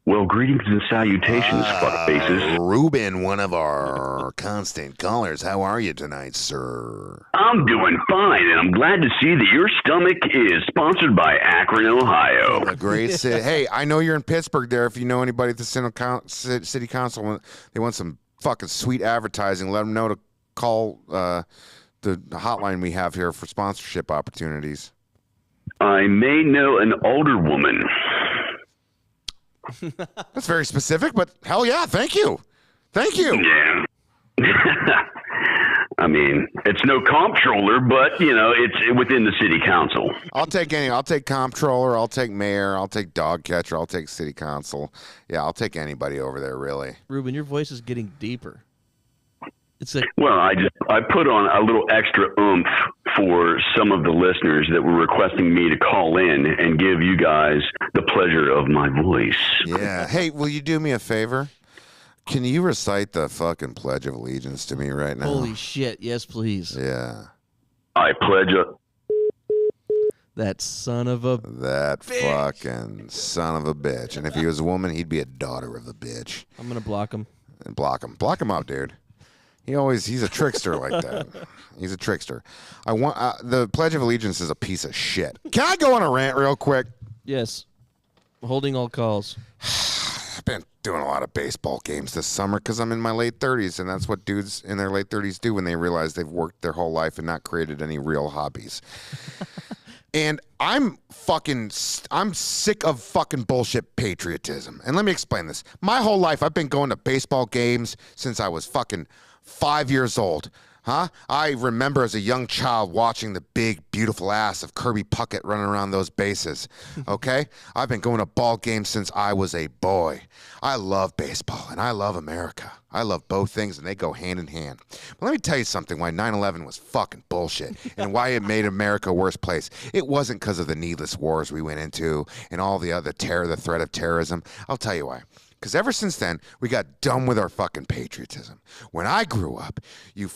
Well, greetings and salutations, fuckfaces. Ruben, one of our constant callers. How are you tonight, sir? I'm doing fine, and I'm glad to see that your stomach is sponsored by Akron, Ohio. A great city. Hey, I know you're in Pittsburgh there. If you know anybody at the city council, they want some fucking sweet advertising, let them know to call the hotline we have here for sponsorship opportunities. I may know an older woman. That's very specific, but hell yeah, thank you. Thank you. Yeah. I mean, it's no comptroller, but, you know, it's within the city council. I'll take any. I'll take comptroller. I'll take mayor. I'll take dog catcher. I'll take city council. Yeah, I'll take anybody over there, really. Ruben, your voice is getting deeper. It's like, well, I put on a little extra oomph for some of the listeners that were requesting me to call in and give you guys the pleasure of my voice. Yeah. Hey, will you do me a favor? Can you recite the fucking Pledge of Allegiance to me right now? holy shit, yes, please. Yeah. I pledge That son of a... That fucking son of a bitch. And if he was a woman, he'd be a daughter of the bitch. I'm going to block him. And block him. Block him out, dude. He's a trickster like that. He's a trickster. I want the Pledge of Allegiance is a piece of shit. Can I go on a rant real quick? Yes. Holding all calls. I've been doing a lot of baseball games this summer because I'm in my late 30s, and that's what dudes in their late 30s do when they realize they've worked their whole life and not created any real hobbies. And I'm sick of fucking bullshit patriotism. And let me explain this. My whole life, I've been going to baseball games since I was fucking 5 years old. Huh? I remember as a young child watching the big, beautiful ass of Kirby Puckett running around those bases. Okay? I've been going to ball games since I was a boy. I love baseball, and I love America. I love both things, and they go hand in hand. But let me tell you something, why 9/11 was fucking bullshit and why it made America a worse place. It wasn't because of the needless wars we went into and all the other the threat of terrorism. I'll tell you why. Because ever since then, we got done with our fucking patriotism. When I grew up, you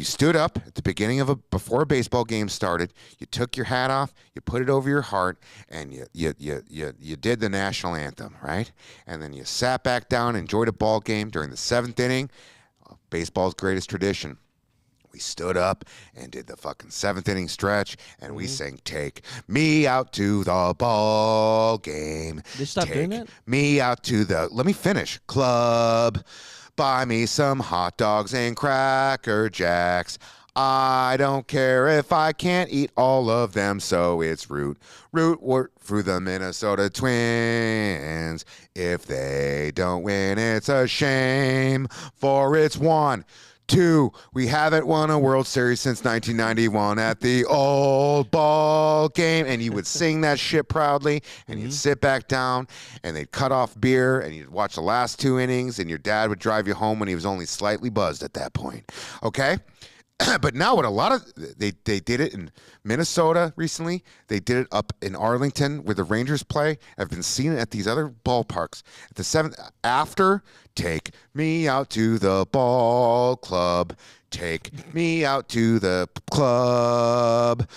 stood up at the beginning before a baseball game started. You took your hat off, you put it over your heart, and you did the national anthem, right? And then you sat back down, enjoyed a ball game during the seventh inning. Baseball's greatest tradition. We stood up and did the fucking seventh inning stretch, and we sang "Take Me Out to the Ball Game." They stopped doing that? Me out to the, let me finish, club. Buy me some hot dogs and Cracker Jacks. I don't care if I can't eat all of them, so it's root for the Minnesota Twins. If they don't win, it's a shame, for it's 1, 2, we haven't won a World Series since 1991 at the old ball game. And you would sing that shit proudly, and you'd sit back down, and they'd cut off beer, and you'd watch the last 2 innings, and your dad would drive you home when he was only slightly buzzed at that point. Okay? But now what a lot of they did it in Minnesota recently. They did it up in Arlington where the Rangers play. I've been seeing it at these other ballparks. At the 7th after, take me out to the ball club. Take me out to the club.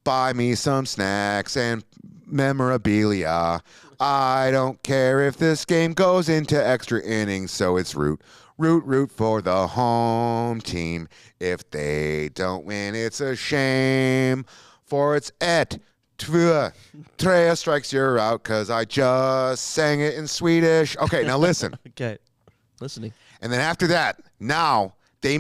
Buy me some snacks and memorabilia. I don't care if this game goes into extra innings, so it's root for the home team. If they don't win, it's a shame. For it's et, två, tre strikes, you're out, because I just sang it in Swedish. Okay, now listen. Okay, listening. And then after that, now they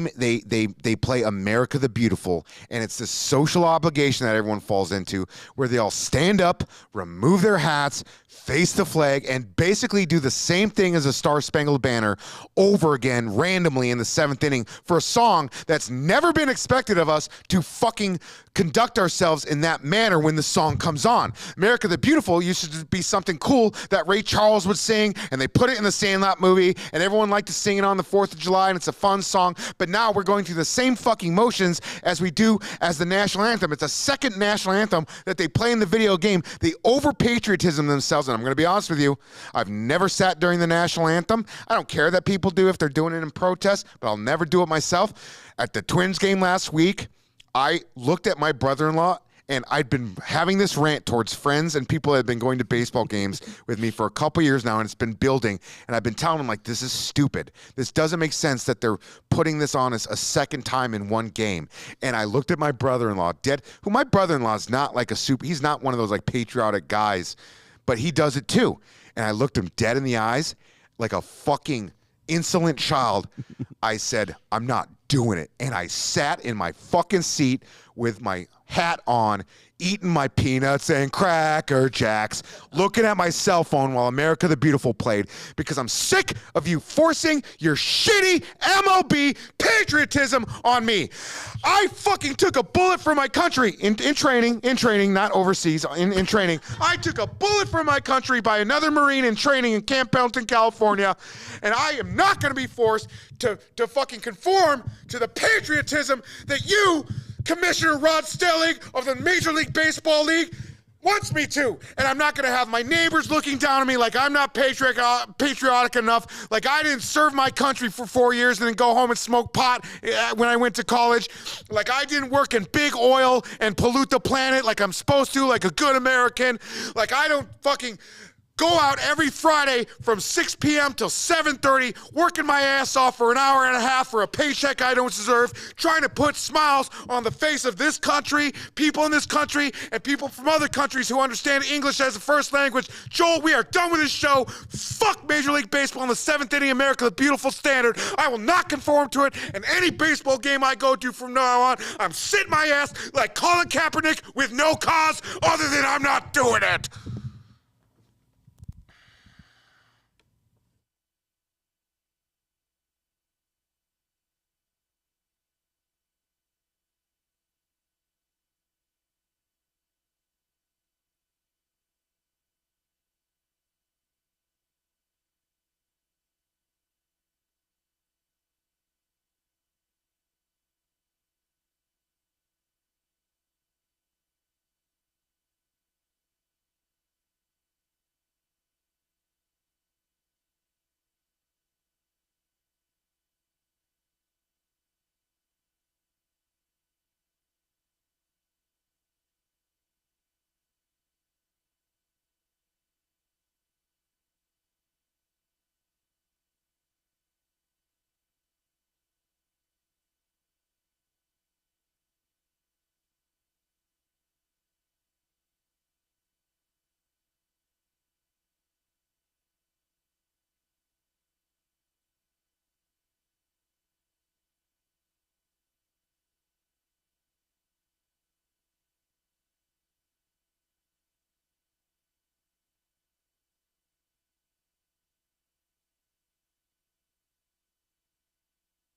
play America the Beautiful, and it's this social obligation that everyone falls into where they all stand up, remove their hats, face the flag, and basically do the same thing as a Star Spangled Banner over again randomly in the 7th inning for a song that's never been expected of us to fucking conduct ourselves in that manner when the song comes on. America the Beautiful used to be something cool that Ray Charles would sing, and they put it in the Sandlot movie, and everyone liked to sing it on the 4th of July, and it's a fun song. But now we're going through the same fucking motions as we do as the national anthem. It's a second national anthem that they play in the video game. They over-patriotism themselves, and I'm going to be honest with you, I've never sat during the national anthem. I don't care that people do if they're doing it in protest, but I'll never do it myself. At the Twins game last week, I looked at my brother-in-law, and I'd been having this rant towards friends and people that had been going to baseball games with me for a couple years now, and it's been building. And I've been telling them, like, this is stupid. This doesn't make sense that they're putting this on as a second time in one game. And I looked at my brother-in-law, who my brother-in-law is not like he's not one of those like patriotic guys, but he does it too. And I looked him dead in the eyes like a fucking insolent child. I said, I'm not doing it. And I sat in my fucking seat with my hat on, eating my peanuts and Cracker Jacks, looking at my cell phone while America the Beautiful played, because I'm sick of you forcing your shitty MLB patriotism on me. I fucking took a bullet for my country in training, not overseas, in training. I took a bullet for my country by another Marine in training in Camp Pendleton, California, and I am not going to be forced to fucking conform to the patriotism that you, Commissioner Rod Stelling of the Major League Baseball League, wants me to. And I'm not going to have my neighbors looking down on me like I'm not patriotic enough, like I didn't serve my country for 4 years and then go home and smoke pot when I went to college, like I didn't work in big oil and pollute the planet like I'm supposed to, like a good American, like I don't fucking go out every Friday from 6 p.m. till 7:30, working my ass off for an hour and a half for a paycheck I don't deserve, trying to put smiles on the face of this country, people in this country, and people from other countries who understand English as a first language. Joel, we are done with this show. Fuck Major League Baseball in the 7th inning, America the Beautiful standard. I will not conform to it, and any baseball game I go to from now on, I'm sitting my ass like Colin Kaepernick with no cause other than I'm not doing it.